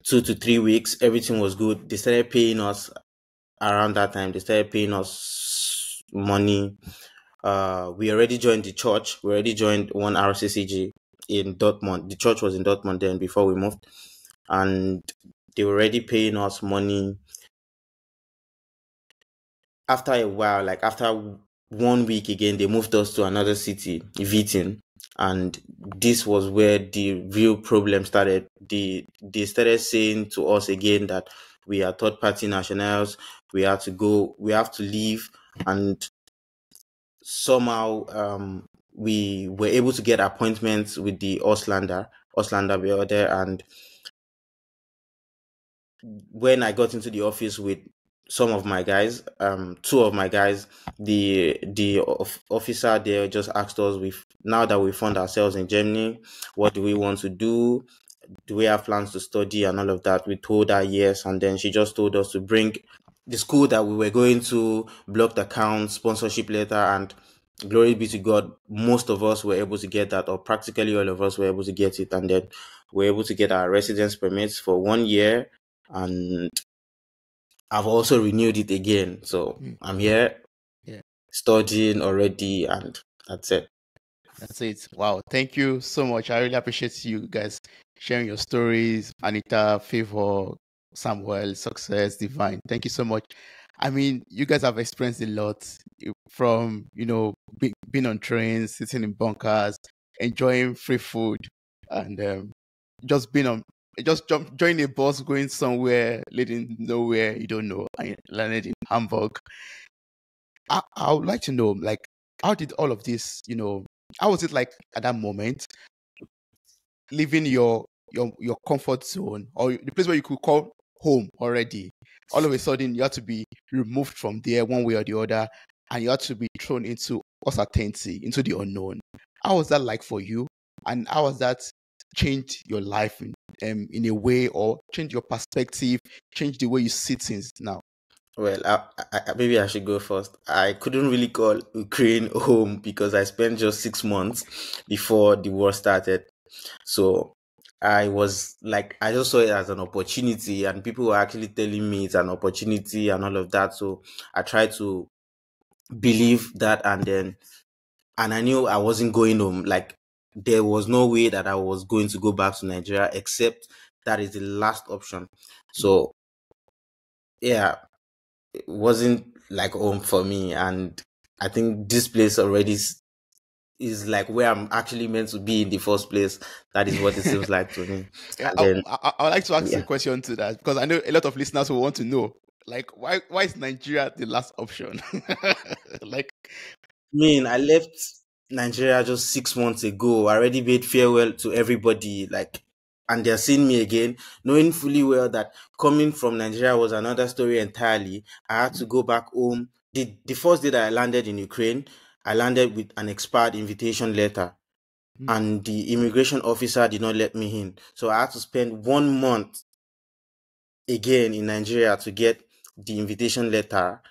2 to 3 weeks. Everything was good. They started paying us around that time. They started paying us money. We already joined the church. We already joined one RCCG in Dortmund. The church was in Dortmund then before we moved, and they were already paying us money. After a while, like after 1 week again, they moved us to another city, Witten, and this was where the real problem started. They started saying to us again that we are third party nationals. We have to leave, and somehow we were able to get appointments with the Auslander we were there. And when I got into the office with some of my guys, 2 of my guys, the officer there just asked us, now that we found ourselves in Germany, what do we want to do? Do we have plans to study and all of that? We told her yes, and then she just told us to bring the school that we were going to, blocked account, sponsorship letter, and glory be to God, most of us were able to get that, or practically all of us were able to get it, and then we were able to get our residence permits for 1 year, and I've also renewed it again. So I'm here, studying already, and that's it. That's it. Wow. Thank you so much. I really appreciate you guys sharing your stories. Anita, Favour, Samuel, Success, Divine. Thank you so much. I mean, you guys have experienced a lot from, being on trains, sitting in bunkers, enjoying free food, and just join a bus going somewhere, leading nowhere you don't know. I landed in Hamburg. I would like to know, like, how did all of this, how was it like at that moment, leaving your comfort zone, or the place where you could call home already? All of a sudden, you had to be removed from there one way or the other, and you had to be thrown into uncertainty, into the unknown. How was that like for you? And how has that changed your life in a way, or changed your perspective, changed the way you see things now? Well, maybe I should go first. I couldn't really call Ukraine home because I spent just 6 months before the war started. So I was like, I just saw it as an opportunity, and people were actually telling me it's an opportunity and all of that. So I tried to believe that, and I knew I wasn't going home. Like, there was no way that I was going to go back to Nigeria, except that is the last option. So yeah, it wasn't like home for me, and I think this place already is like where I'm actually meant to be in the first place. That is what it seems like to me. Yeah, And then I would like to ask a yeah, question to that because I know a lot of listeners will want to know, like, why is Nigeria the last option? Like, I left Nigeria just 6 months ago. I already bid farewell to everybody, like, and they're seeing me again, knowing fully well that coming from Nigeria was another story entirely. I had to go back home. The first day that I landed in Ukraine, I landed with an expired invitation letter, and the immigration officer did not let me in. So I had to spend 1 month again in Nigeria to get the invitation letter.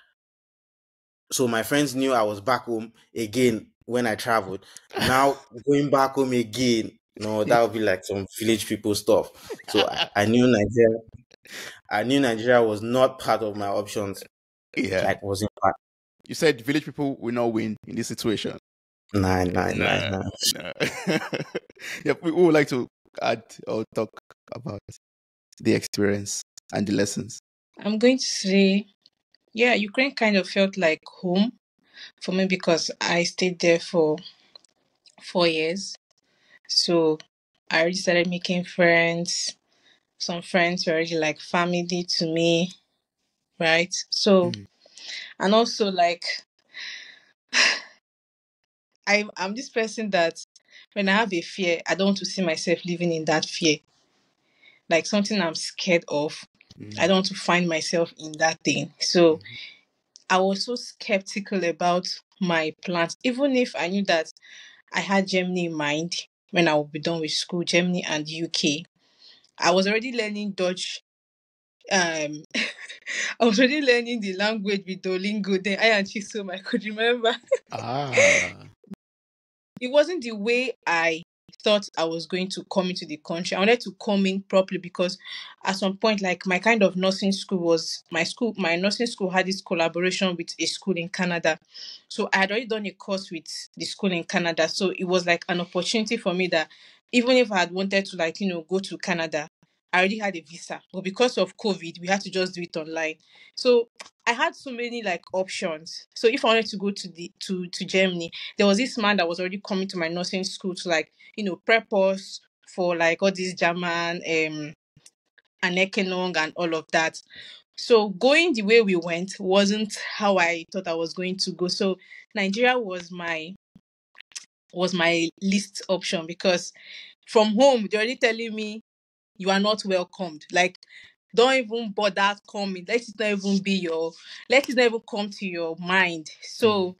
So my friends knew I was back home again when I traveled. Now going back home again, that would be like some village people stuff. So I knew Nigeria. I knew Nigeria was not part of my options. yeah, Like wasn't part. you said village people will not win in this situation. Nine, nine, nine, No, nine. no. Yeah, we would like to add or talk about the experience and the lessons. I'm going to say, yeah, Ukraine kind of felt like home for me because I stayed there for 4 years. So I already started making friends. Some friends were already like family to me, right? So, Mm. and also like I'm this person that when I have a fear, I don't want to see myself living in that fear. Like something I'm scared of, I Mm. don't want to find myself in that thing. So Mm. I was so skeptical about my plans, even if I knew that I had Germany in mind when I would be done with school, Germany and UK. I was already learning Dutch. I was already learning the language with Duolingo. Then I and Chisom, I could remember. Ah. It wasn't the way I thought I was going to come into the country. I wanted to come in properly because at some point, like my kind of nursing school was my nursing school had this collaboration with a school in Canada. So I had already done a course with the school in Canada. So it was like an opportunity for me that even if I had wanted to go to Canada, I already had a visa. But because of COVID, we had to just do it online. So I had so many like options. So if I wanted to go to Germany, there was this man that was already coming to my nursing school to prep us for like all this German Anerkennung and all of that. So going the way we went wasn't how I thought I was going to go. So Nigeria was my least option because from home they're already telling me you are not welcomed. Like don't even bother coming. Let it not even come to your mind. Mm. So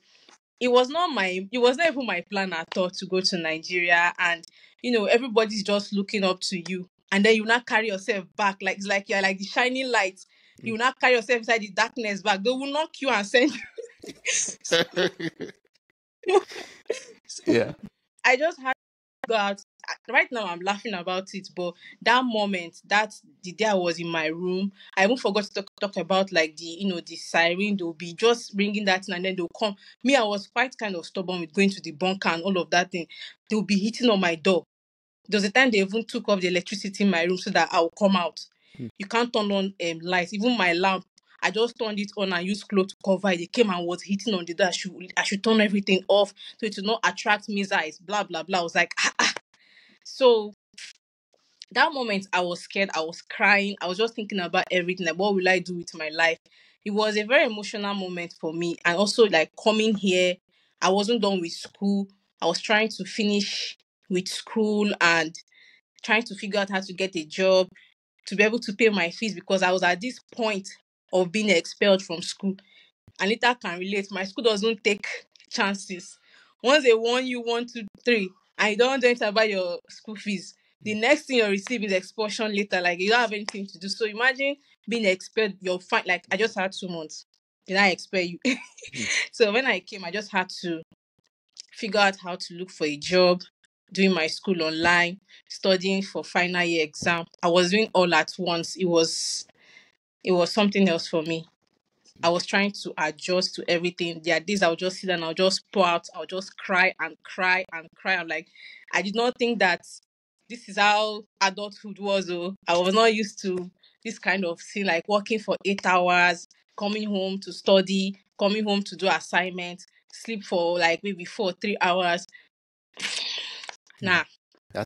it was not even my plan at all to go to Nigeria, and everybody's just looking up to you, and then you not carry yourself back like it's like you're like the shining light. You not carry yourself inside the darkness back. They will knock you and send you. So Yeah. I just had to go out. Right now I'm laughing about it, but that moment, that the day I was in my room, I even forgot to talk about like the siren. They'll be just ringing that thing and then they'll come. Me, I was quite kind of stubborn with going to the bunker and all of that thing. They'll be hitting on my door. There was a time they even took off the electricity in my room so that I'll come out. Mm. You can't turn on lights. Even my lamp, I just turned it on and used cloth to cover it. They came and was hitting on the door. I should turn everything off so it will not attract missiles. Blah blah blah. I was like, ah, ah. So that moment I was scared. I was crying. I was just thinking about everything. Like, what will I do with my life? It was a very emotional moment for me. And also, like coming here, I wasn't done with school. I was trying to finish with school and trying to figure out how to get a job to be able to pay my fees because I was at this point of being expelled from school. Anita can relate. My school doesn't take chances. Once they warn you one, two, three, and you don't enter about your school fees, the next thing you're receiving is expulsion later. Like you don't have anything to do. So imagine being expelled. You're fine. Like I just had 2 months. Did I expel you? Mm. So when I came, I just had to figure out how to look for a job, doing my school online, studying for final year exam. I was doing all at once. It was something else for me. I was trying to adjust to everything. There are days I'll just sit and I'll just pour out, I'll just cry and cry and cry. I'm like, I did not think that this is how adulthood was. Oh, I was not used to this kind of thing, like working for 8 hours, coming home to study, coming home to do assignments, sleep for like maybe 4 or 3 hours. Nah.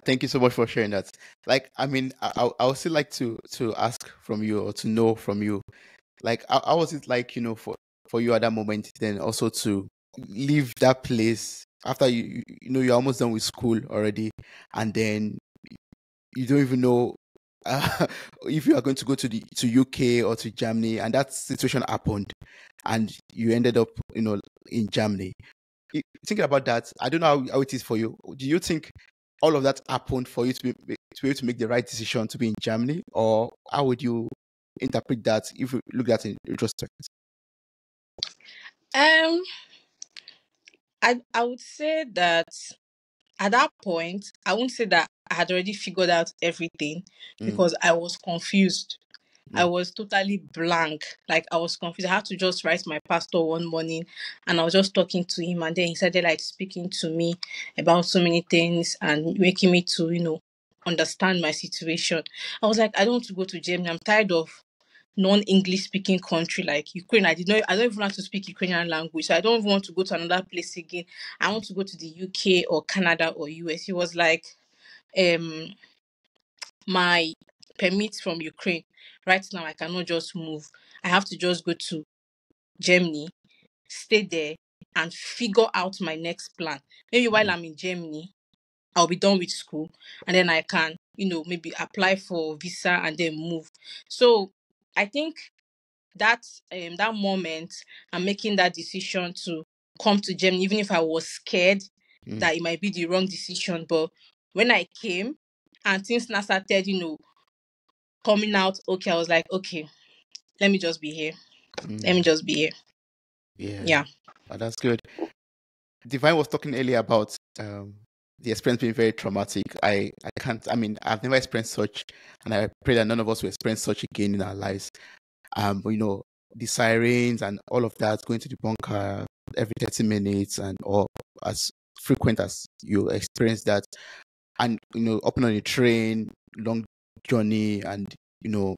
Thank you so much for sharing that. Like, I mean, I would still like to ask from you, or to know from you, like, how was it like, for you at that moment, then also to leave that place after you're almost done with school already, and then you don't even know uh, if you are going to go to UK or to Germany, and that situation happened, and you ended up, in Germany. Thinking about that, I don't know how it is for you. Do you think all of that happened for you to be able to make the right decision to be in Germany, or how would you interpret that if you look at it in retrospect? Um, I would say that at that point, I wouldn't say that I had already figured out everything, Mm, because I was confused. I mm, was totally blank. Like, I was confused. I had to just write my pastor one morning, and I was just talking to him, and then he started like speaking to me about so many things and making me to, understand my situation. I was like, I don't want to go to Germany. I'm tired of non-English speaking country like Ukraine. I don't even know how to speak Ukrainian language. So I don't even want to go to another place again. I want to go to the UK or Canada or US. He was like, um, my permit from Ukraine. Right now I cannot just move. I have to just go to Germany, stay there, and figure out my next plan. Maybe while mm, I'm in Germany, I'll be done with school, and then I can, maybe apply for visa and then move. So I think that moment and making that decision to come to Germany, even if I was scared mm, that it might be the wrong decision, but when I came and things now started, coming out okay, I was like, okay, let me just be here. Let me mm. just be here. Yeah, Yeah. that's good. Divine was talking earlier about the experience being very traumatic. I can't. I mean, I've never experienced such, and I pray that none of us will experience such again in our lives. But the sirens and all of that, going to the bunker every 30 minutes, and or as frequent as you experience that, and up on a train, long journey, and you know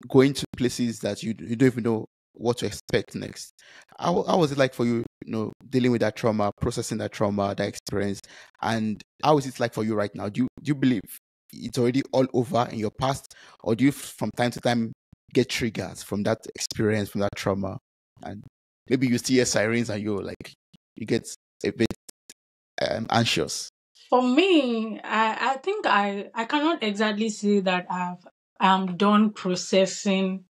going to places that you don't even know what to expect next. How was it like for you, dealing with that trauma, processing that trauma, that experience, and how is it like for you right now? Do you believe it's already all over in your past, or do you from time to time get triggers from that experience, from that trauma, and maybe you see sirens and you get a bit anxious? For me, I think I cannot exactly say that I'm done processing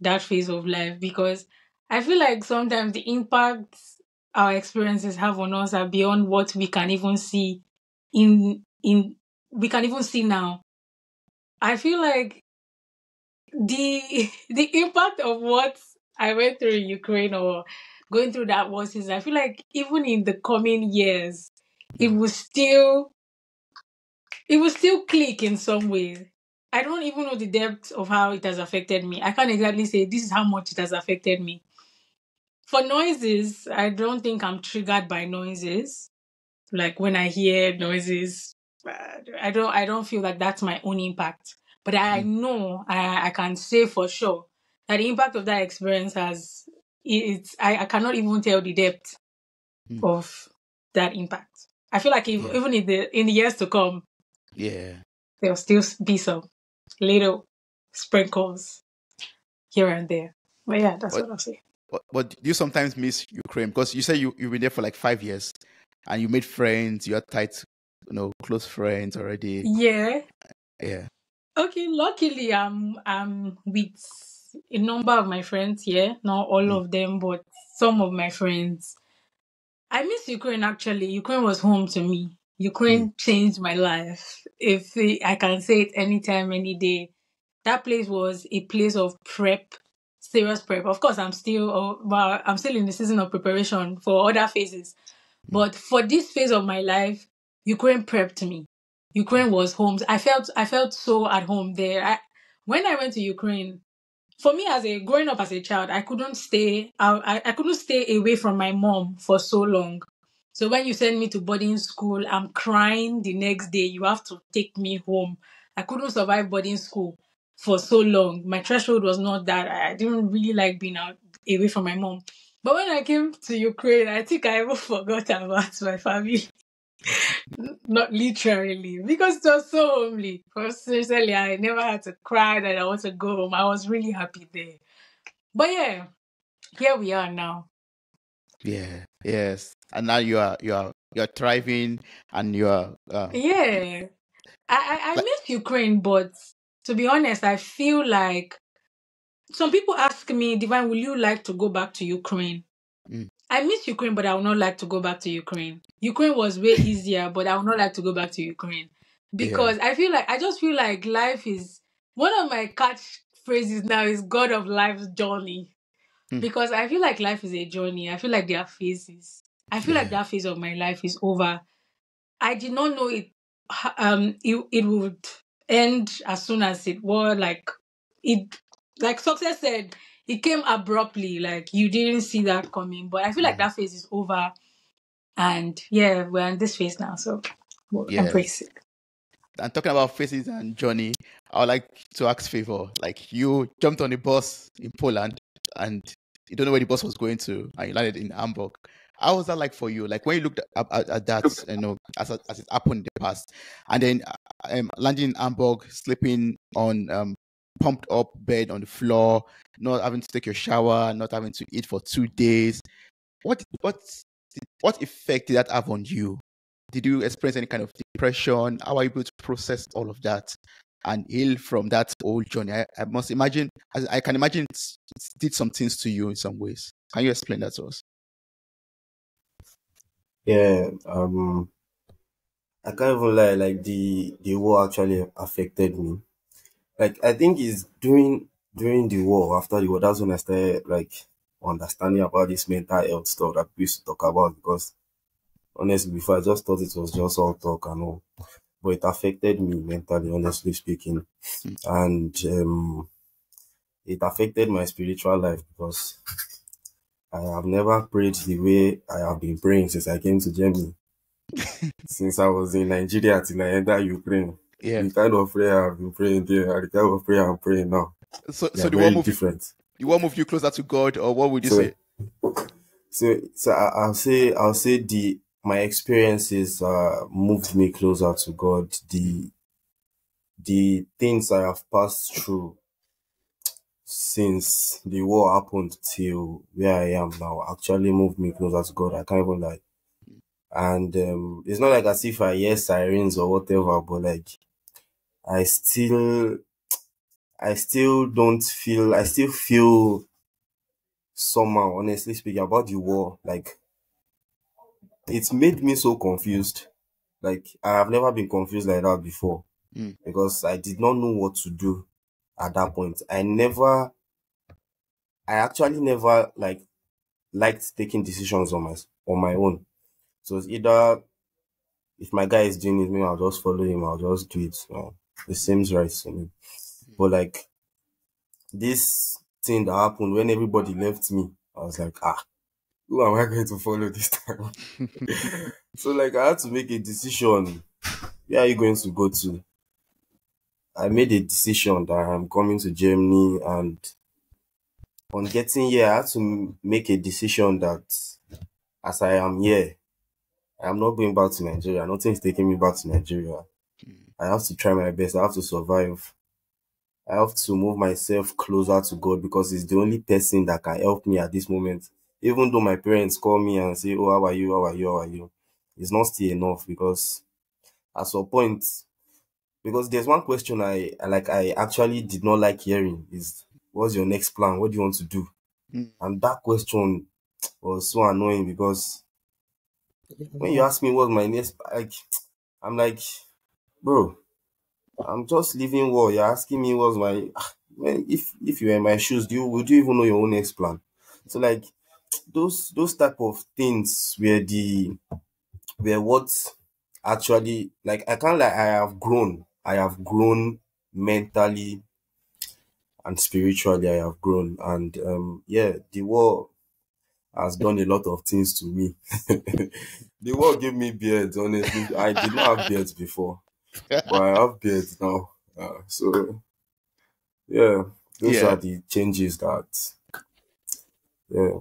that phase of life, because I feel like sometimes the impacts our experiences have on us are beyond what we can even see in we can even see now. I feel like the impact of what I went through in Ukraine or going through that war season, I feel like even in the coming years, it Mm, will still click in some way. I don't even know the depth of how it has affected me. I can't exactly say this is how much it has affected me. For noises, I don't think I'm triggered by noises. Like when I hear noises, I don't feel like that's my own impact. But I mm, know I can say for sure that the impact of that experience I cannot even tell the depth mm. of that impact. I feel like Yeah, even in the years to come, yeah. there'll still be some little sprinkles here and there. But yeah, that's But what I'll say. but do you sometimes miss Ukraine, because you say you've been there for like 5 years, and you made friends, you're tight, close friends already. Yeah. Yeah. Okay. Luckily, I'm with a number of my friends here. Not all Mm, of them, but some of my friends. I miss Ukraine actually. Ukraine was home to me. mm, Ukraine changed my life. If I can say it anytime, any day. That place was a place of prep, serious prep. Of course, I'm still in the season of preparation for other phases. mm, But for this phase of my life, Ukraine prepped me. Ukraine was home. I felt so at home there. When I went to Ukraine, for me as a growing up as a child, I couldn't stay away from my mom for so long. So when you send me to boarding school, I'm crying the next day. You have to take me home. I couldn't survive boarding school. for so long. My threshold was not that. I didn't really like being out away from my mom. But when I came to Ukraine, I think I even forgot about my family. Not literally, because it was so homely. For seriously, I never had to cry that I want to go home. I was really happy there. But yeah, here we are now. Yeah. Yes. And now you're thriving, and you're Yeah. I like. miss Ukraine, but to be honest, I feel like some people ask me, Divine, will you like to go back to Ukraine? Mm, I miss Ukraine, but I would not like to go back to Ukraine. Ukraine was way easier, but I would not like to go back to Ukraine. yeah. Because I just feel like life is, one of my catch phrases now is God of life's journey. Mm, Because I feel like life is a journey. I feel like there are phases. I feel like yeah. that phase of my life is over. I did not know it would end as soon as it was, it, like Success said, it came abruptly, like you didn't see that coming. But I feel like Mm, that phase is over, and yeah, we're in this phase now, so we'll yes. embrace it. And talking about faces and journey, I would like to ask Favor. Like, you jumped on a bus in Poland, and you don't know where the bus was going to, and you landed in Hamburg. How was that like for you? Like, when you looked at that, as it happened in the past, and then landing in Hamburg, sleeping on pumped up bed on the floor, not having to take your shower, not having to eat for 2 days. What effect did that have on you? Did you experience any kind of depression? How are you able to process all of that and heal from that whole journey? I must imagine, I can imagine it did some things to you in some ways. Can you explain that to us? Yeah, I can't even lie, like the war actually affected me. Like I think it's during the war, after the war, that's when I started like understanding about this mental health stuff that we used to talk about, because honestly before I just thought it was just all talk and all. But it affected me mentally, honestly speaking. Mm. And it affected my spiritual life because I have never prayed the way I have been praying since I came to Germany. Since I was in Nigeria till I entered Ukraine. Yeah. The kind of prayer I've been praying there and the kind of prayer I'm praying now, they So are very different. the war moved you closer to God, or what would you So say? I'll say the my experiences moved me closer to God. Mm, The things I have passed through since the war happened till where I am now actually moved me closer to God. I can't even lie. And it's not like as if I hear sirens or whatever, but like I still I still don't feel I still feel somehow, honestly speaking, about the war. Like it's made me so confused. Like I have never been confused like that before mm, because I did not know what to do at that point. I actually never like liked taking decisions on my own. So it's either if my guy is doing it, maybe I'll just follow him, I'll just do it. It seems right to me. But like this thing that happened when everybody left me, I was like, who am I going to follow this time? So like I had to make a decision. Where are you going to go to? I made a decision that I'm coming to Germany, and on getting here, I had to make a decision that as I am here, I am not going back to Nigeria. Nothing's taking me back to Nigeria. mm, I have to try my best. I have to survive. I have to move myself closer to God because He's the only person that can help me at this moment. Even though my parents call me and say, "Oh, how are you? How are you? How are you?" It's not still enough because at some point, because there's one question I actually did not like hearing is, "What's your next plan? What do you want to do?" mm. And that question was so annoying because when you ask me what's my next, like, I'm like, bro, I'm just leaving war. You're asking me what's my man, if you were in my shoes, would you even know your own next plan? So like those type of things were what actually, like, I can't like I have grown mentally and spiritually. I have grown, and yeah, the war has done a lot of things to me. The war gave me beards. Honestly, I did not have beards before, but I have beards now. So Yeah, those are Yeah. the changes that, yeah.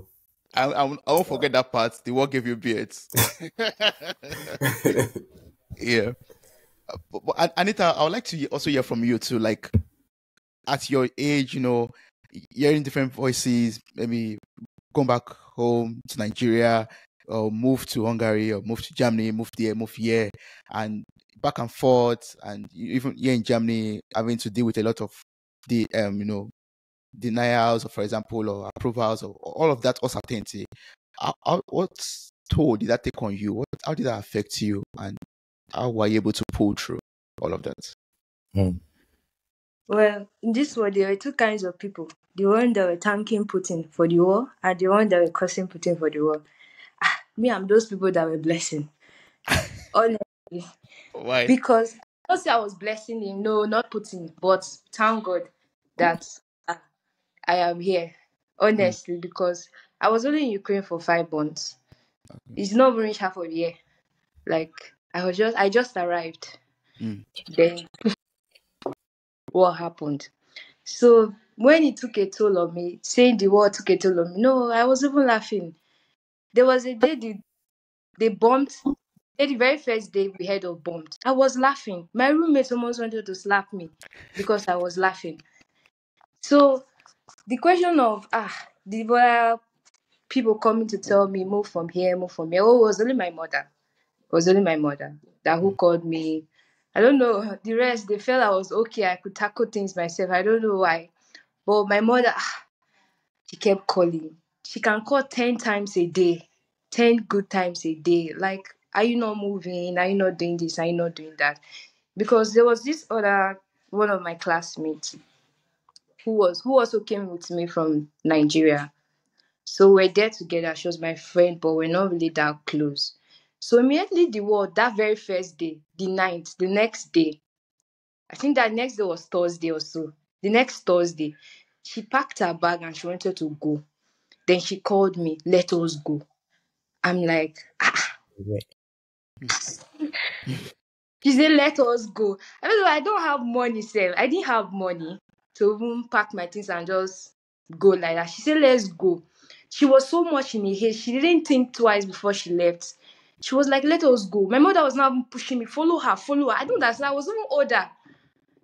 I won't forget that part. The war gave you beards. Yeah. But Anita, I would like to also hear from you too. Like at your age, hearing different voices, maybe going back home to Nigeria, or move to Hungary, or move to Germany, move there, move here, and back and forth, and even here in Germany, having to deal with a lot of the denials, or for example, or approvals, or all of that uncertainty. What toll did that take on you? How did that affect you, and how were you able to pull through all of that? Hmm. Well, in this world, there were two kinds of people. The one that were thanking Putin for the war, and the one that were cursing Putin for the war. Me, I'm those people that were blessing. Honestly. Why? Because I don't say I was blessing him, no, not Putin, but thank God that ah, I am here. Mm, Honestly, because I was only in Ukraine for 5 months. It's not even reached half of the year. Like I just arrived. mm, Then what happened? So when it took a toll on me, saying the war took a toll on me, no, I was even laughing. There was a day they bombed. The very first day we heard of bombs, I was laughing. My roommates almost wanted to slap me because I was laughing. So the question of the were people coming to tell me move from here, move from here. Oh, it was only my mother. It was only my mother that who mm, called me. I don't know. The rest, they felt I was okay. I could tackle things myself. I don't know why. But my mother, she kept calling. She can call 10 times a day. 10 good times a day. Like, are you not moving? Are you not doing this? Are you not doing that? Because there was this other one of my classmates who also came with me from Nigeria. So we're there together. She was my friend, but we're not really that close. So immediately the war, that very first day, the ninth, the next day, I think that next day was Thursday or so. The next Thursday, she packed her bag and she wanted to go. Then she called me, let us go. I'm like, she said, let us go. I don't have money, sir. I didn't have money to even pack my things and just go like that. She said, let's go. She was so much in a haste. She didn't think twice before she left. She was like, let us go. My mother was not even pushing me. Follow her, follow her. I don't understand. I was even older.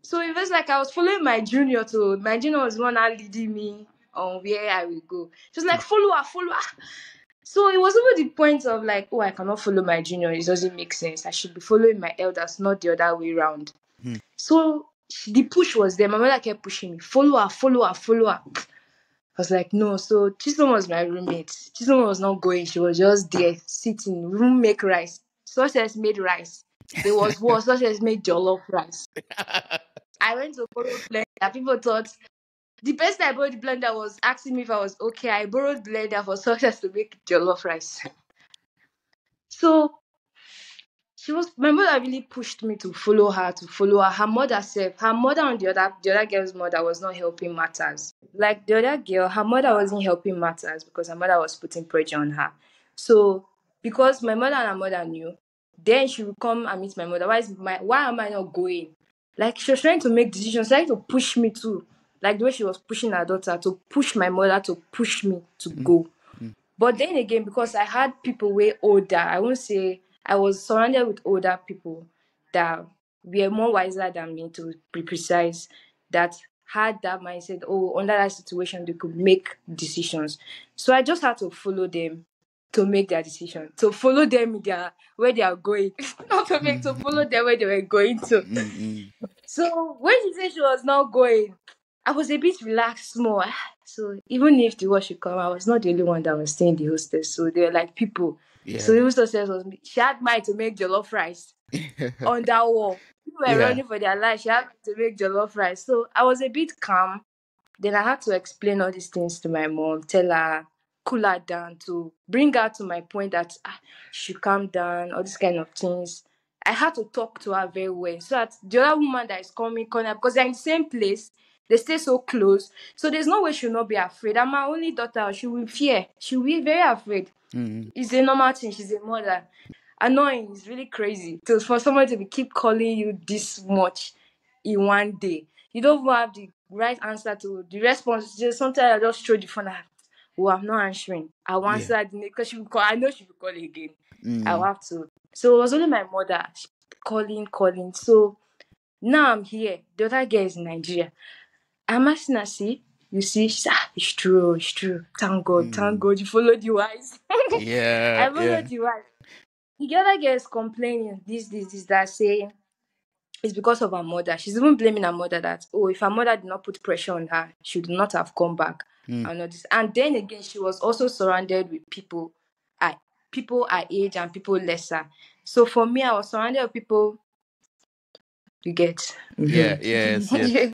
So it was like I was following my junior to my junior was the one that leading me on where I will go. She was like, follow her, follow her. So it was even the point of like, oh, I cannot follow my junior. It doesn't make sense. I should be following my elders, not the other way around. mm, So the push was there. My mother kept pushing me, follow her, follow her, follow her. I was like, no. So Chisom was my roommate. Chisom was not going. She was just there, sitting, room make rice. Success made rice. There was war. Success made jollof rice. I went to borrow blender. People thought the person I borrowed the blender was asking me if I was okay. I borrowed blender for Success to make jollof rice. So she was my mother really pushed me to follow her, to follow her. Her mother on the other girl's mother was not helping matters. Like the other girl, her mother wasn't helping matters because her mother was putting pressure on her. So because my mother and her mother knew, then she would come and meet my mother. Why am I not going? Like she was trying to make decisions, trying to push me too. Like the way she was pushing her daughter to push my mother to push me to mm, go. mm, But then again, because I had people way older, I won't say I was surrounded with older people that were more wiser than me, to be precise, that had that mindset, oh, under that situation, they could make decisions. So I just had to follow them to make their decision, to follow them in where they are going, not to follow them where they were going to. mm, mm. So when she said she was not going, I was a bit relaxed more. So even if the war should come, I was not the only one that was staying in the hostel. So they were like people. So Yeah. the hostess was she had mind to make jollof rice on that wall. People were Yeah. running for their life. She had to make jollof rice. So I was a bit calm. Then I had to explain all these things to my mom, tell her, cool her down, to bring her to my point that she should calm down, all these kind of things. I had to talk to her very well so that the other woman that is coming, because they're in the same place, they stay so close. So there's no way she'll not be afraid. I'm my only daughter. She will fear. She will be very afraid. Mm, It's a normal thing. She's a mother. Annoying. It's really crazy. For someone to be keep calling you this much in one day. You don't even have the right answer to the response. Just sometimes I just throw the phone at, oh, I'm not answering. I'll Yeah. answer because she will call. I know she will call again. I'll Mm. have to. So it was only my mother calling. So now I'm here. The other girl is in Nigeria. I'm asking her, see, you see, she said, it's true. Thank Mm. God, you followed the wise. Yeah. I Yeah. followed the wise. The other girl is complaining, this, that, saying it's because of her mother. She's even blaming her mother that, oh, if her mother did not put pressure on her, she would not have come back. Mm. And all this. And then again, she was also surrounded with people her age and people lesser. So for me, I was surrounded with people you get. Yeah. Yes. Yes. Yeah.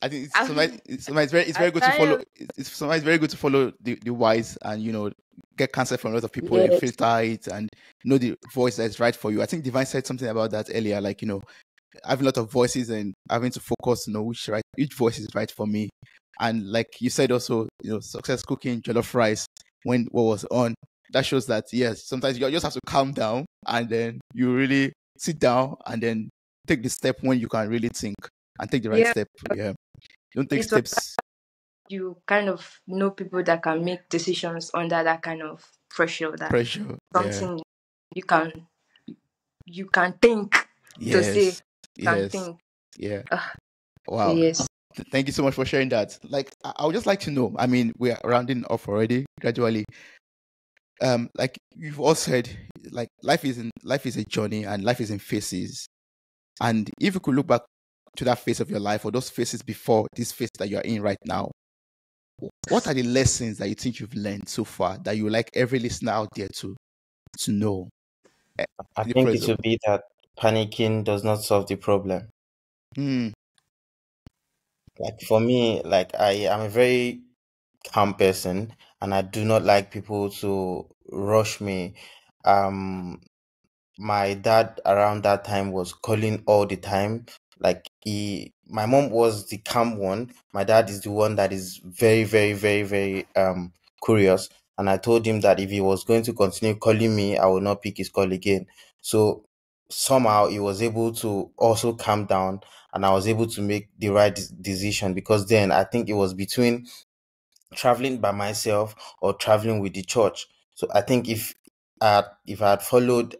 I think it's I, sometimes it's I very good to follow. surrounded It's sometimes very good to follow the wise and get counsel from a lot of people and yes, filter it and know the voice that's right for you. I think Divine said something about that earlier, like having a lot of voices and having to focus, which voice is right for me. And like you said also, success cooking jollof rice when what was on, that shows that yes, sometimes you just have to calm down and then you really sit down and then take the step when you can really think and take the right yeah. step. Yeah. Don't take It was steps. you kind of know people that can make decisions under that kind of pressure. That Pressure. Yeah. something you can you can think to say Yes. can Yes. think. Yeah. Ah, so Wow. yes. Thank you so much for sharing that. Like, I would just like to know. I mean, we are rounding off already gradually. Like you've all said, like life is a journey and life is in phases. And if you could look back to that phase of your life or those phases before this phase that you're in right now, what are the lessons that you think you've learned so far that you would like every listener out there to know? Eh, I The think it present. would be that panicking does not solve the problem. Hmm. Like for me, like I am a very calm person and I do not like people to rush me. Um my dad around that time was calling all the time. Like my mom was the calm one. My dad is the one that is very, very, very, very curious. And I told him that if he was going to continue calling me, I will not pick his call again. So somehow he was able to also calm down and I was able to make the right decision because then I think it was between traveling by myself or traveling with the church. So I think if I had followed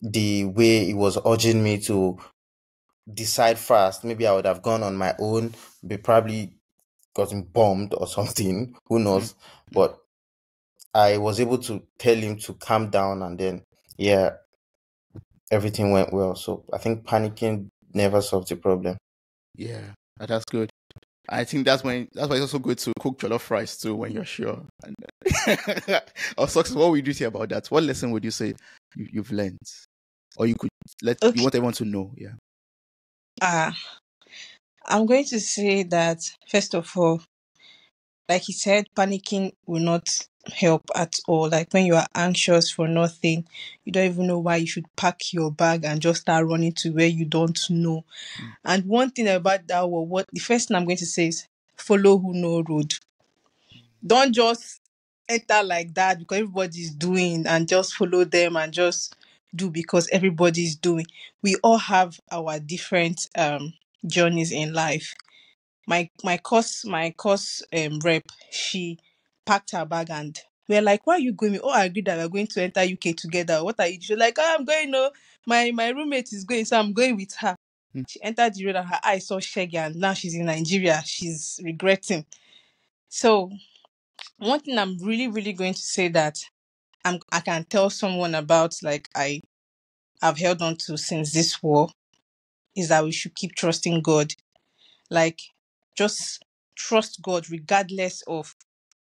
the way he was urging me to decide fast, maybe I would have gone on my own, be probably gotten bombed or something. Who Hmm. knows? But I was able to tell him to calm down, and then yeah, everything went well. So I think panicking never solved the problem. Yeah, that's good. I think that's why it's also good to cook jollof rice too when you're sure. And or success. What would you say about that? What lesson would you say you've learned, or you Okay. want everyone to know? Yeah. Uh, I'm going to say that, first of all, like he said, panicking will not help at all. Like when you are anxious for nothing, you don't even know why you should pack your bag and just start running to where you don't know. Mm. And one thing about that, what the first thing I'm going to say is follow who know road. Don't just enter like that because everybody's doing and just follow them and just do because everybody's doing. We all have our different journeys in life. My course rep, she packed her bag and we're like, why are you going? Oh, I agreed that we're going to enter UK together. What are you? She's like, oh, I'm going. No, my roommate is going, so I'm going with her. Mm. She entered the road and her eyes saw Shaggy, and now she's in Nigeria. She's regretting. So one thing I'm really, really going to say that I can tell someone about, like I've held on to since this war, is that we should keep trusting God. Like just trust God regardless of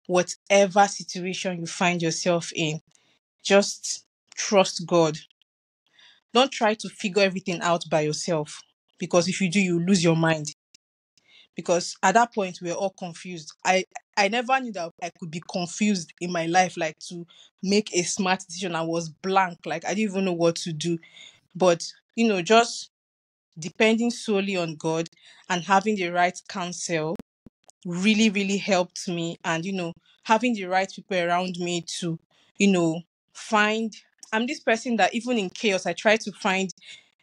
whatever situation you find yourself in. Just trust God. Don't try to figure everything out by yourself because if you do, you lose your mind. Because at that point we're all confused. I never knew that I could be confused in my life, like to make a smart decision. I was blank, like I didn't even know what to do. But just depending solely on God and having the right counsel really, really helped me. And having the right people around me to you know find I'm this person that even in chaos I try to find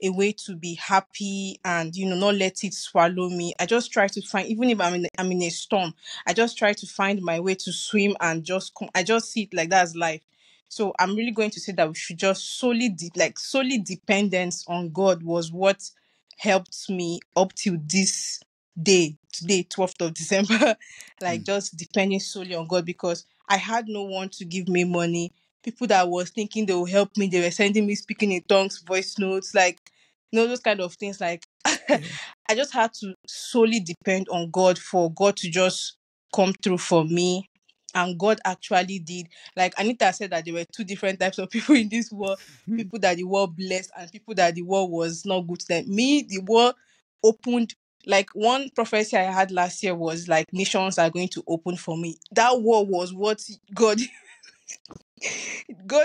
a way to be happy and, not let it swallow me. I just try to find, even if I'm in a storm, I just try to find my way to swim and just come. I just see it like that's life. So I'm really going to say that we should just solely dependence on God was what helped me up till this day, today, 12th of December, like Mm. just depending solely on God, because I had no one to give me money. People that was thinking they will help me, they were sending me speaking in tongues, voice notes, like, those kind of things. Like, Yeah. I just had to solely depend on God for God to just come through for me. And God actually did. Like Anita said that there were two different types of people in this world: Mm. people that the world blessed and people that the world was not good to them. Me, the world opened. Like one prophecy I had last year was like nations are going to open for me. That word was what God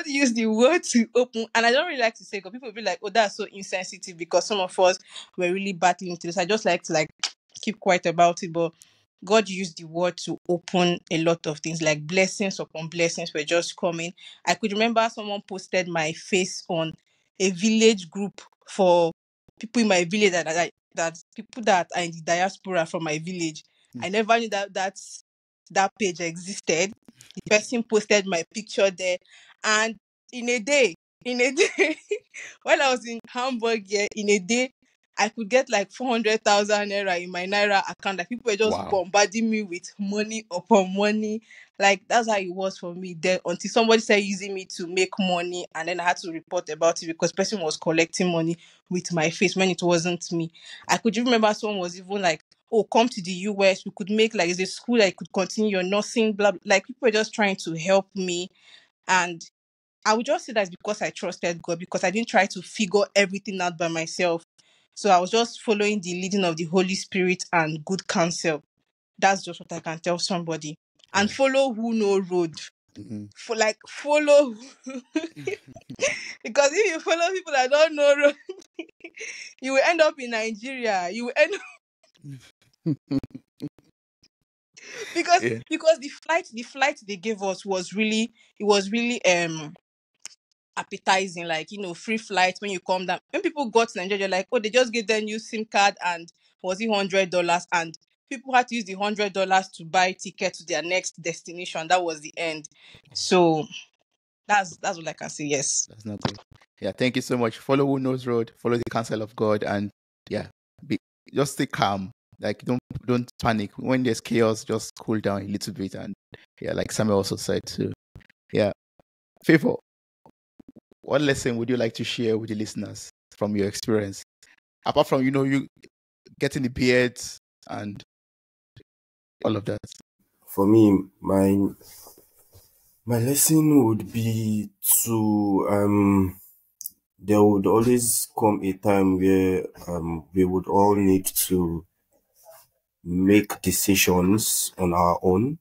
used the word to open, and I don't really like to say, because people will be like, "Oh, that's so insensitive," because some of us were really battling to this. I just like to keep quiet about it, but God used the word to open a lot of things, like blessings upon blessings were just coming. I could remember someone posted my face on a village group for people in my village that people that are in the diaspora from my village. Mm. I never knew that page existed. The person posted my picture there, and in a day, in a day, while I was in Hamburg, yeah, in a day, I could get like 400,000 naira in my naira account. Like people were just Wow. bombarding me with money upon money. Like that's how it was for me then, until somebody started using me to make money, and then I had to report about it because person was collecting money with my face when it wasn't me. I could even remember someone was even like, "Oh, come to the US. We could make like, is a school that you could continue your nursing, blah, blah." Like people were just trying to help me. And I would just say that's because I trusted God, because I didn't try to figure everything out by myself. So I was just following the leading of the Holy Spirit and good counsel. That's just what I can tell somebody. And Yeah. follow who know road. Mm. Follow because if you follow people that don't know road, you will end up in Nigeria. You will end because Yeah. the flight they gave us was really appetizing, like, free flight when you come down. When people got to Nigeria, like, oh, they just gave them new SIM card, and was it $100, and people had to use the $100 to buy ticket to their next destination. That was the end. So that's what I can say. Yes. That's not good. Yeah. Thank you so much. Follow who knows road. Follow the counsel of God, and yeah, be just stay calm. Like don't panic when there's chaos. Just cool down a little bit, and yeah, like Samuel also said too. Yeah. Favor, what lesson would you like to share with the listeners from your experience? Apart from you getting the beards and all of that. For me, my lesson would be to there would always come a time where we would all need to make decisions on our own,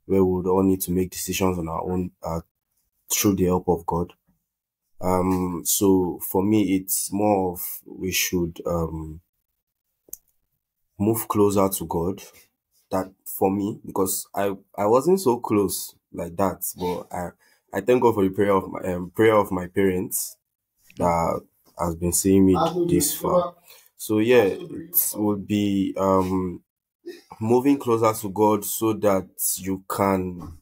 where we would all need to make decisions on our own through the help of God. So for me, it's more of we should move closer to God. That for me, because I wasn't so close like that, but I thank God for the prayer of my parents Mm. that has been seeing me this far. So yeah, it would be moving closer to God so that you can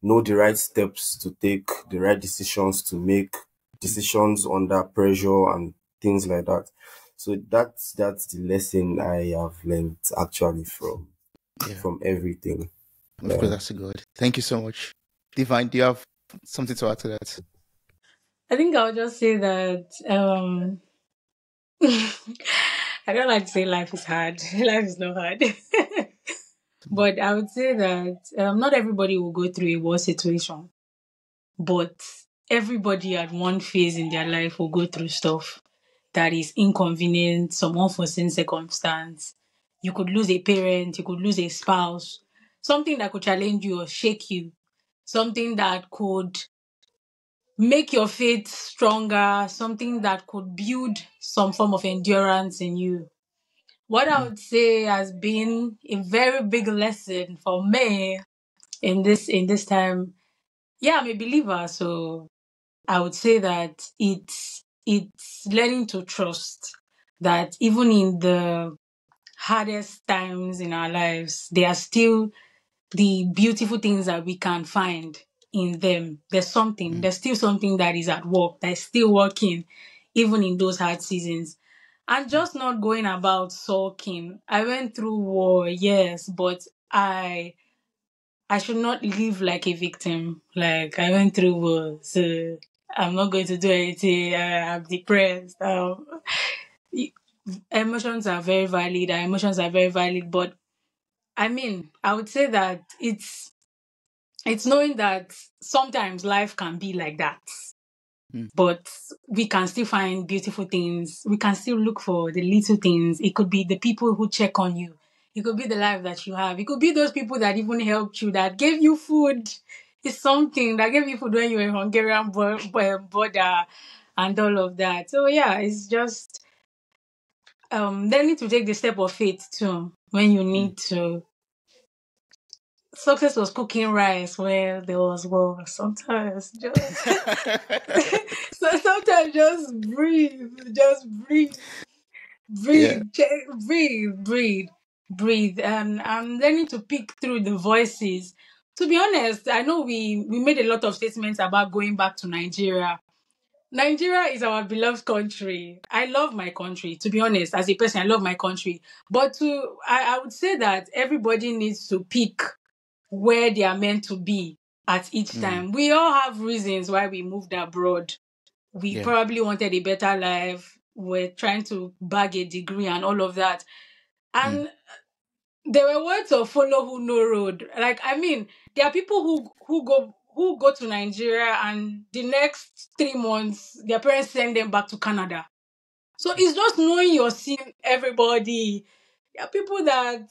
know the right steps to take, the right decisions to make, decisions under pressure and things like that. So that's the lesson I have learned actually Yeah. from everything. Of course, Yeah. that's good. Thank you so much. Divine, do you have something to add to that? I think I'll just say that I don't like to say life is hard. Life is not hard. But I would say that not everybody will go through a war situation, but everybody at one phase in their life will go through stuff that is inconvenient, some unforeseen circumstance. You could lose a parent, you could lose a spouse, something that could challenge you or shake you, something that could make your faith stronger, something that could build some form of endurance in you. What I Mm. would say has been a very big lesson for me in this time. Yeah, I'm a believer, so I would say that it's learning to trust that even in the hardest times in our lives, there are still the beautiful things that we can find in them. There's still something that is at work, that is still working, even in those hard seasons. And just not going about sulking. I went through war, yes, but I should not live like a victim. Like, I went through war, so I'm not going to do anything. I'm depressed. Emotions are very valid. Our emotions are very valid, but I mean, I would say that it's knowing that sometimes life can be like that, Mm. but we can still find beautiful things. We can still look for the little things. It could be the people who check on you. It could be the life that you have. It could be those people that even helped you, that gave you food. It's something that gave you food when you were in Hungarian border and all of that. So yeah, it's just learning to take the step of faith too when you need to. Success was cooking rice where there was war. Sometimes just so sometimes just breathe. Just breathe. Yeah. Breathe. Breathe. And I'm learning to pick through the voices. To be honest, I know we made a lot of statements about going back to Nigeria. Nigeria is our beloved country. I love my country. To be honest, as a person, I love my country. But I would say that everybody needs to pick where they are meant to be at each time. We all have reasons why we moved abroad. We Yeah. probably wanted a better life. We're trying to bag a degree and all of that. And there were words of follow who no road. Like, I mean, there are people who go to Nigeria and the next 3 months their parents send them back to Canada. So it's just knowing you're seeing everybody. There are people that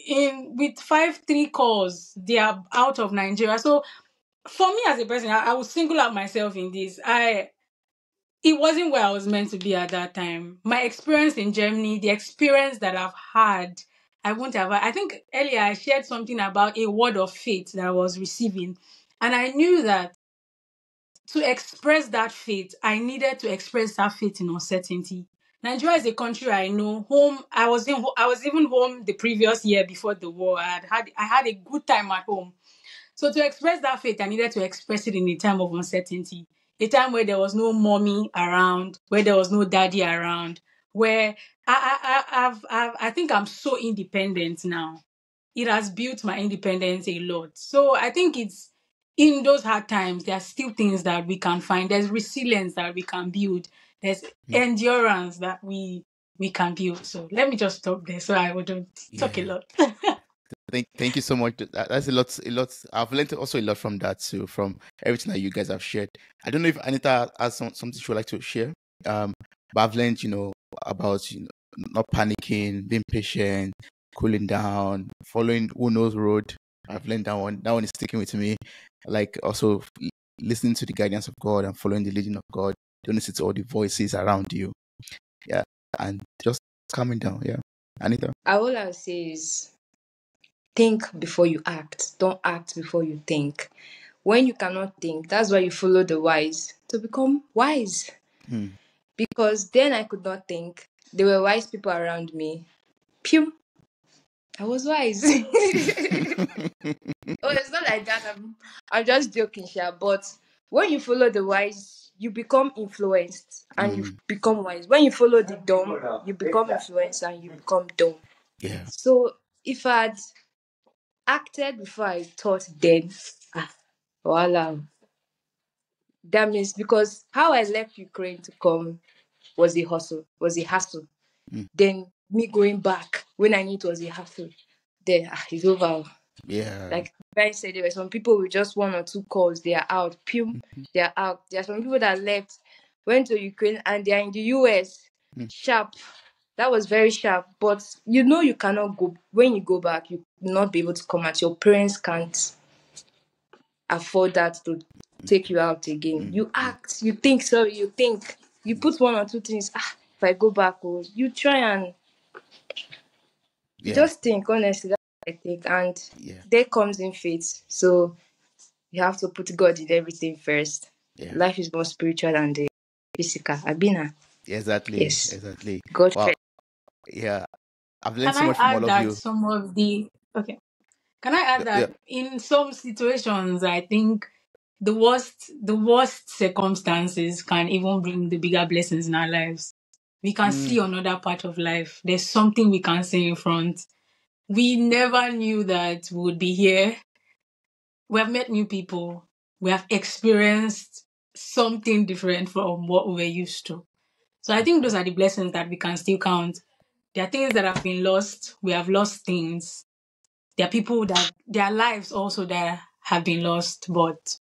in with 5-3 calls they are out of Nigeria. So for me as a person, I would single out myself in this. It wasn't where I was meant to be at that time. My experience in Germany, the experience that I've had, I won't have. I think earlier I shared something about a word of faith that I was receiving. And I knew that to express that faith, I needed to express that faith in uncertainty. Nigeria is a country I know. Home, I was even home the previous year before the war. I had a good time at home. So to express that faith, I needed to express it in a time of uncertainty, a time where there was no mommy around, where there was no daddy around, where I think I'm so independent now. It has built my independence a lot. So I think it's in those hard times, there are still things that we can find. There's resilience that we can build. There's endurance that we can build. So let me just stop there so I wouldn't talk a Yeah. lot. Thank you so much. That's a lot. A lot. I've learned also a lot from that too, from everything that you guys have shared. I don't know if Anita has something she would like to share. But I've learned, about not panicking, being patient, cooling down, following who knows road. I've learned that one. That one is sticking with me. Like also listening to the guidance of God and following the leading of God. Don't listen to all the voices around you. Yeah, and just calming down. Yeah, Anita. All I'll say is think before you act. Don't act before you think. When you cannot think, that's why you follow the wise to become wise. Hmm. Because then I could not think. There were wise people around me. Pew, I was wise. Oh, it's not like that. I'm just joking, Sha. But when you follow the wise, you become influenced and you Mm, become wise. When you follow the dumb, you become influenced and you become dumb. yeah. So if I'd acted before I thought, then voila. That means because how I left Ukraine to come was a hassle. Mm, Then me going back when I knew it was a hassle, then it's over. yeah. Like I said, there were some people with just 1 or 2 calls, they are out. Pum, they are out. There are some people that left, went to Ukraine, and they are in the US. Mm, Sharp. That was very sharp. But you cannot go. When you go back, you will not be able to come out. Your parents can't afford that to take you out again. mm, You mm, act, you think, sorry, you think. You put 1 or 2 things. If I go back, you try and you yeah. just think, honestly, that's what I think. And Yeah. there comes in faith. So you have to put God in everything first. Yeah. Life is more spiritual than the physical. Abina. Exactly. Yes. Exactly. God Wow. first. Yeah. I've learned Can so I much from all add of that you. some of the okay? Can I add Yeah. that in some situations, I think the worst circumstances can even bring the bigger blessings in our lives. We can see Mm, another part of life. There's something we can see in front. We never knew that we would be here. We have met new people. We have experienced something different from what we were used to. So I think those are the blessings that we can still count. There are things that have been lost. We have lost things. There are people that their lives also that have been lost. But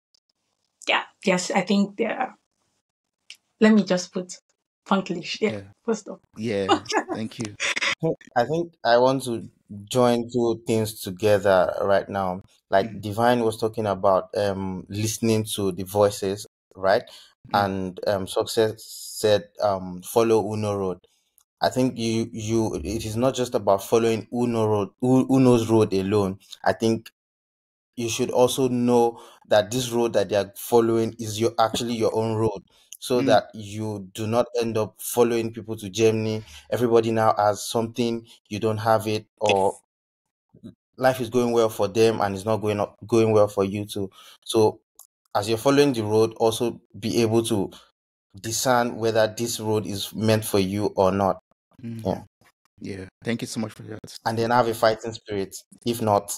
yeah, yes, I think there are. Let me just put Funklish. Yeah, yeah. first off. Yeah. Thank you. I think I want to join two things together right now. Like Mm, Divine was talking about listening to the voices, right? mm, And Success said follow Uno road. I think it is not just about following Uno's road alone. I think you should also know that this road that they are following is actually your own road, so mm, that you do not end up following people to Germany. Everybody now has something, you don't have it, or life is going well for them and it's not going well for you too. So as you're following the road, also be able to discern whether this road is meant for you or not. mm. Yeah. Yeah. Thank you so much for that. And then have a fighting spirit. If not,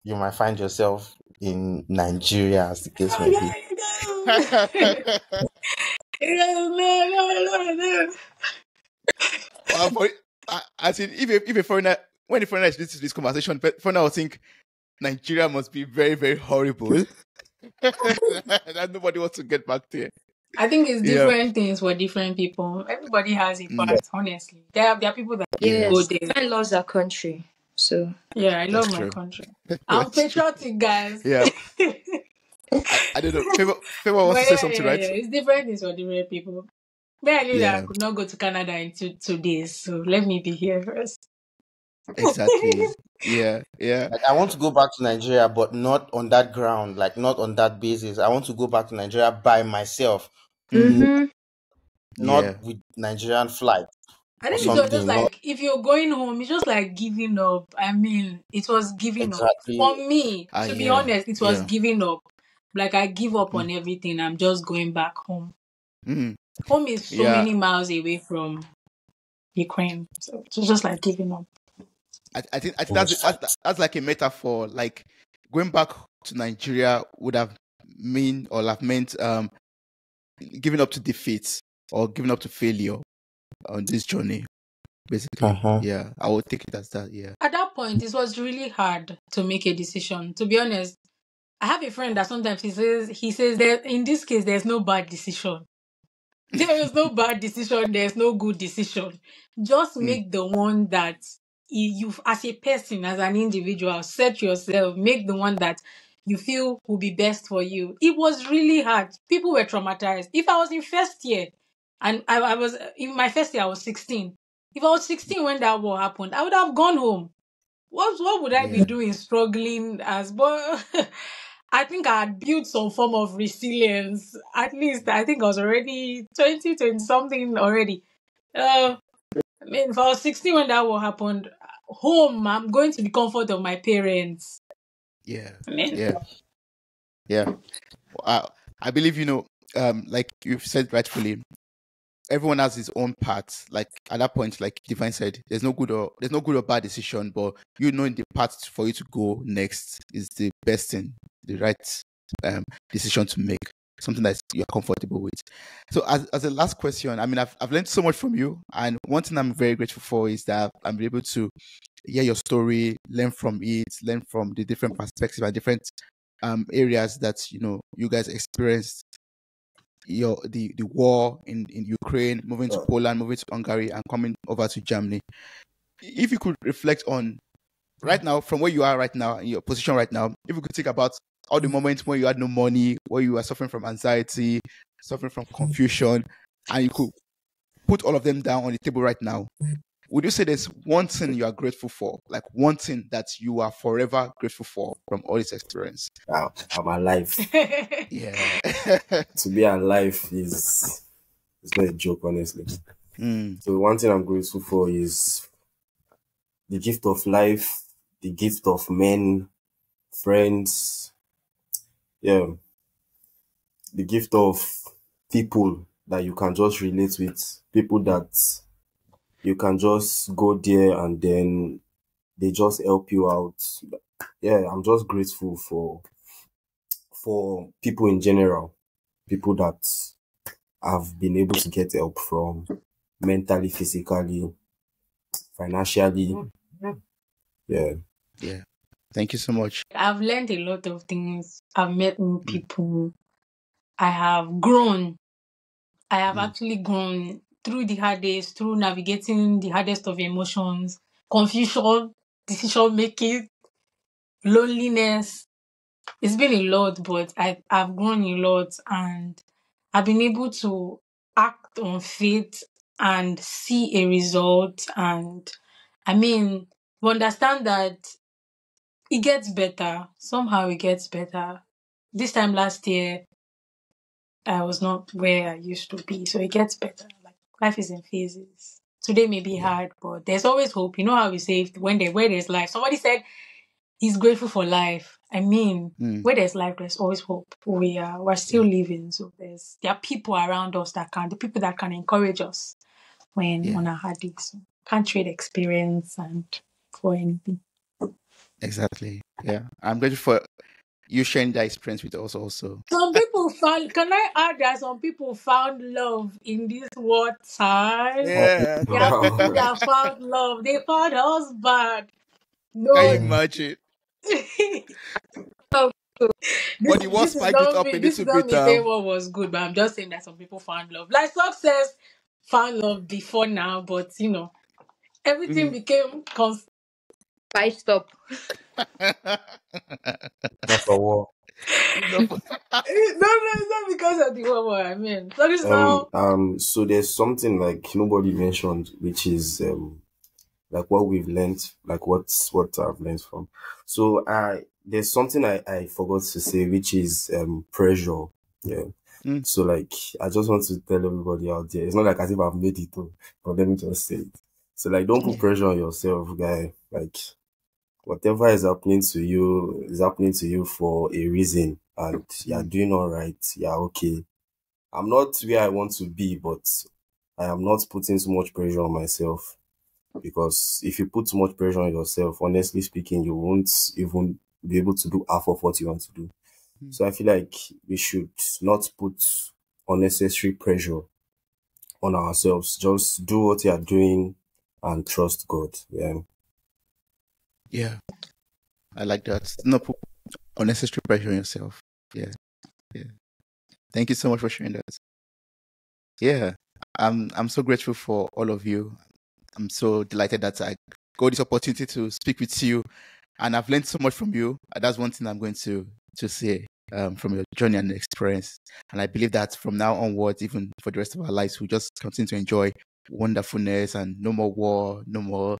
you might find yourself in Nigeria, as the case may be. No. Well, I think if a foreigner, when a foreigner is listening to this conversation, foreigner will think Nigeria must be very, very horrible. That nobody wants to get back there. I think it's Yeah. different things for different people. Everybody has a Mm, part, honestly. There are people that yeah. go Yes. there. Man loves our country. So Yeah, I That's love my true. country. I'm That's true. patriotic, guys. Yeah. but I don't know. Favor wants to say yeah, something, yeah, right? yeah. It's different things for different people. But I knew that I Yeah. could not go to Canada in 2 days, so let me be here first. Exactly. Yeah. Yeah. Like, I want to go back to Nigeria, but not on that ground, like not on that basis. I want to go back to Nigeria by myself, Mm, mm-hmm. yeah. not with Nigerian flight I or think it was Mm, just something. Not like if you're going home, it's just like giving up. I mean, it was giving up. exactly. For me, to be yeah. honest, it was Yeah. giving up. Like I give up Mm, on everything. I'm just going back home. mm, Home is so yeah. many miles away from Ukraine. So it was just like giving up. I think It was that's like a metaphor. Like going back to Nigeria would have meant giving up to defeat or giving up to failure on this journey. Basically, uh-huh. yeah, I would take it as that. Yeah. At that point, it was really hard to make a decision. To be honest, I have a friend that sometimes he says that in this case there's no bad decision. There is no bad decision. There's no good decision. Just Mm, make the one that you, as a person, as an individual, set yourself. Make the one that you feel will be best for you. It was really hard. People were traumatized. If I was in first year, and I was in my first year, I was 16. If I was 16 when that war happened, I would have gone home. What would I be yeah. doing struggling as boy? I think I had built some form of resilience. At least I think I was already 20 something already. I mean, if I was 16 when that war happened, home, I'm going to the comfort of my parents. Yeah. I mean, Yeah. Yeah. I believe like you've said rightfully, everyone has his own path. Like at that point, like Divine said, there's no good or bad decision, but knowing the path for you to go next is the best thing, the right decision to make, something that you're comfortable with. So as a last question, I mean, I've learned so much from you, and one thing I'm very grateful for is that I'm able to hear your story, learn from it, learn from the different perspectives and different areas that you guys experienced the war in Ukraine, moving to Poland, moving to Hungary, and coming over to Germany. If you could reflect on right now, from where you are right now, in your position right now, if you could think about all the moments when you had no money, where you were suffering from anxiety, suffering from confusion, and you could put all of them down on the table right now, would you say there's one thing you are grateful for, like one thing that you are forever grateful for from all this experience? I'm alive. Yeah. To be alive is It's not a joke, honestly. Mm. So one thing I'm grateful for is the gift of life, the gift of men, friends, yeah, the gift of people that you can just relate with, people that you can just go there and then they just help you out. Yeah, I'm just grateful for people in general, people that I've been able to get help from mentally, physically, financially. Yeah. Yeah. Thank you so much. I've learned a lot of things. I've met new Mm. people. I have grown. I have Mm. actually grown through the hard days, through navigating the hardest of emotions, confusion, decision making, loneliness. It's been a lot, but I've grown a lot, and I've been able to act on faith and see a result. And I mean, we understand that it gets better. Somehow it gets better. This time last year, I was not where I used to be. So it gets better. Like, life is in phases. Today may be Yeah. hard, but there's always hope. You know how we say where there's life. Somebody said he's grateful for life. I mean, Mm. where there's life, there's always hope. We're still Yeah. living. So there are people around us the people that can encourage us when Yeah. on our hard days. So can't trade experience and for anything. Exactly. Yeah. I'm grateful for you sharing that experience with us also. Can I add that some people found love in this war time? Oh, Yeah. There are people wow. that found love. They found husband. Can you No, Mm. imagine? this But the war this is spiked it not up me. a This little is not bit. me saying what was good, but I'm just saying that some people found love. Like Success found love before now, but everything Mm. became Spiced up. Not for war. No. No, it's not because of the war. I mean, so this now. So there's something like nobody mentioned, which is like what we've learned, like what I've learned from. So there's something I forgot to say, which is pressure. Yeah. Mm. So like I just want to tell everybody out there, it's not like as if I've made it though, but let me just say it. So like don't put Yeah. pressure on yourself, guy. Like whatever is happening to you is happening to you for a reason and you're Mm. doing all right. Yeah, okay. I'm not where I want to be, but I am not putting too much pressure on myself because if you put too much pressure on yourself, honestly speaking, you won't even be able to do half of what you want to do. Mm. So I feel like we should not put unnecessary pressure on ourselves. Just do what you are doing and trust God. Yeah. Yeah. I like that. No put unnecessary pressure on yourself. Yeah. Yeah. Thank you so much for sharing that. Yeah. I'm so grateful for all of you. I'm so delighted that I got this opportunity to speak with you, and I've learned so much from you. That's one thing I'm going to say from your journey and experience. And I believe that from now onwards, even for the rest of our lives, we'll just continue to enjoy wonderfulness and no more war, no more,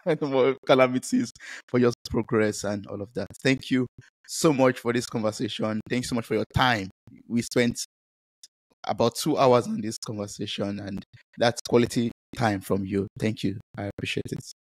no more calamities, for just progress and all of that. Thank you so much for this conversation. Thanks so much for your time. We spent about 2 hours on this conversation, and that's quality time from you. Thank you. I appreciate it.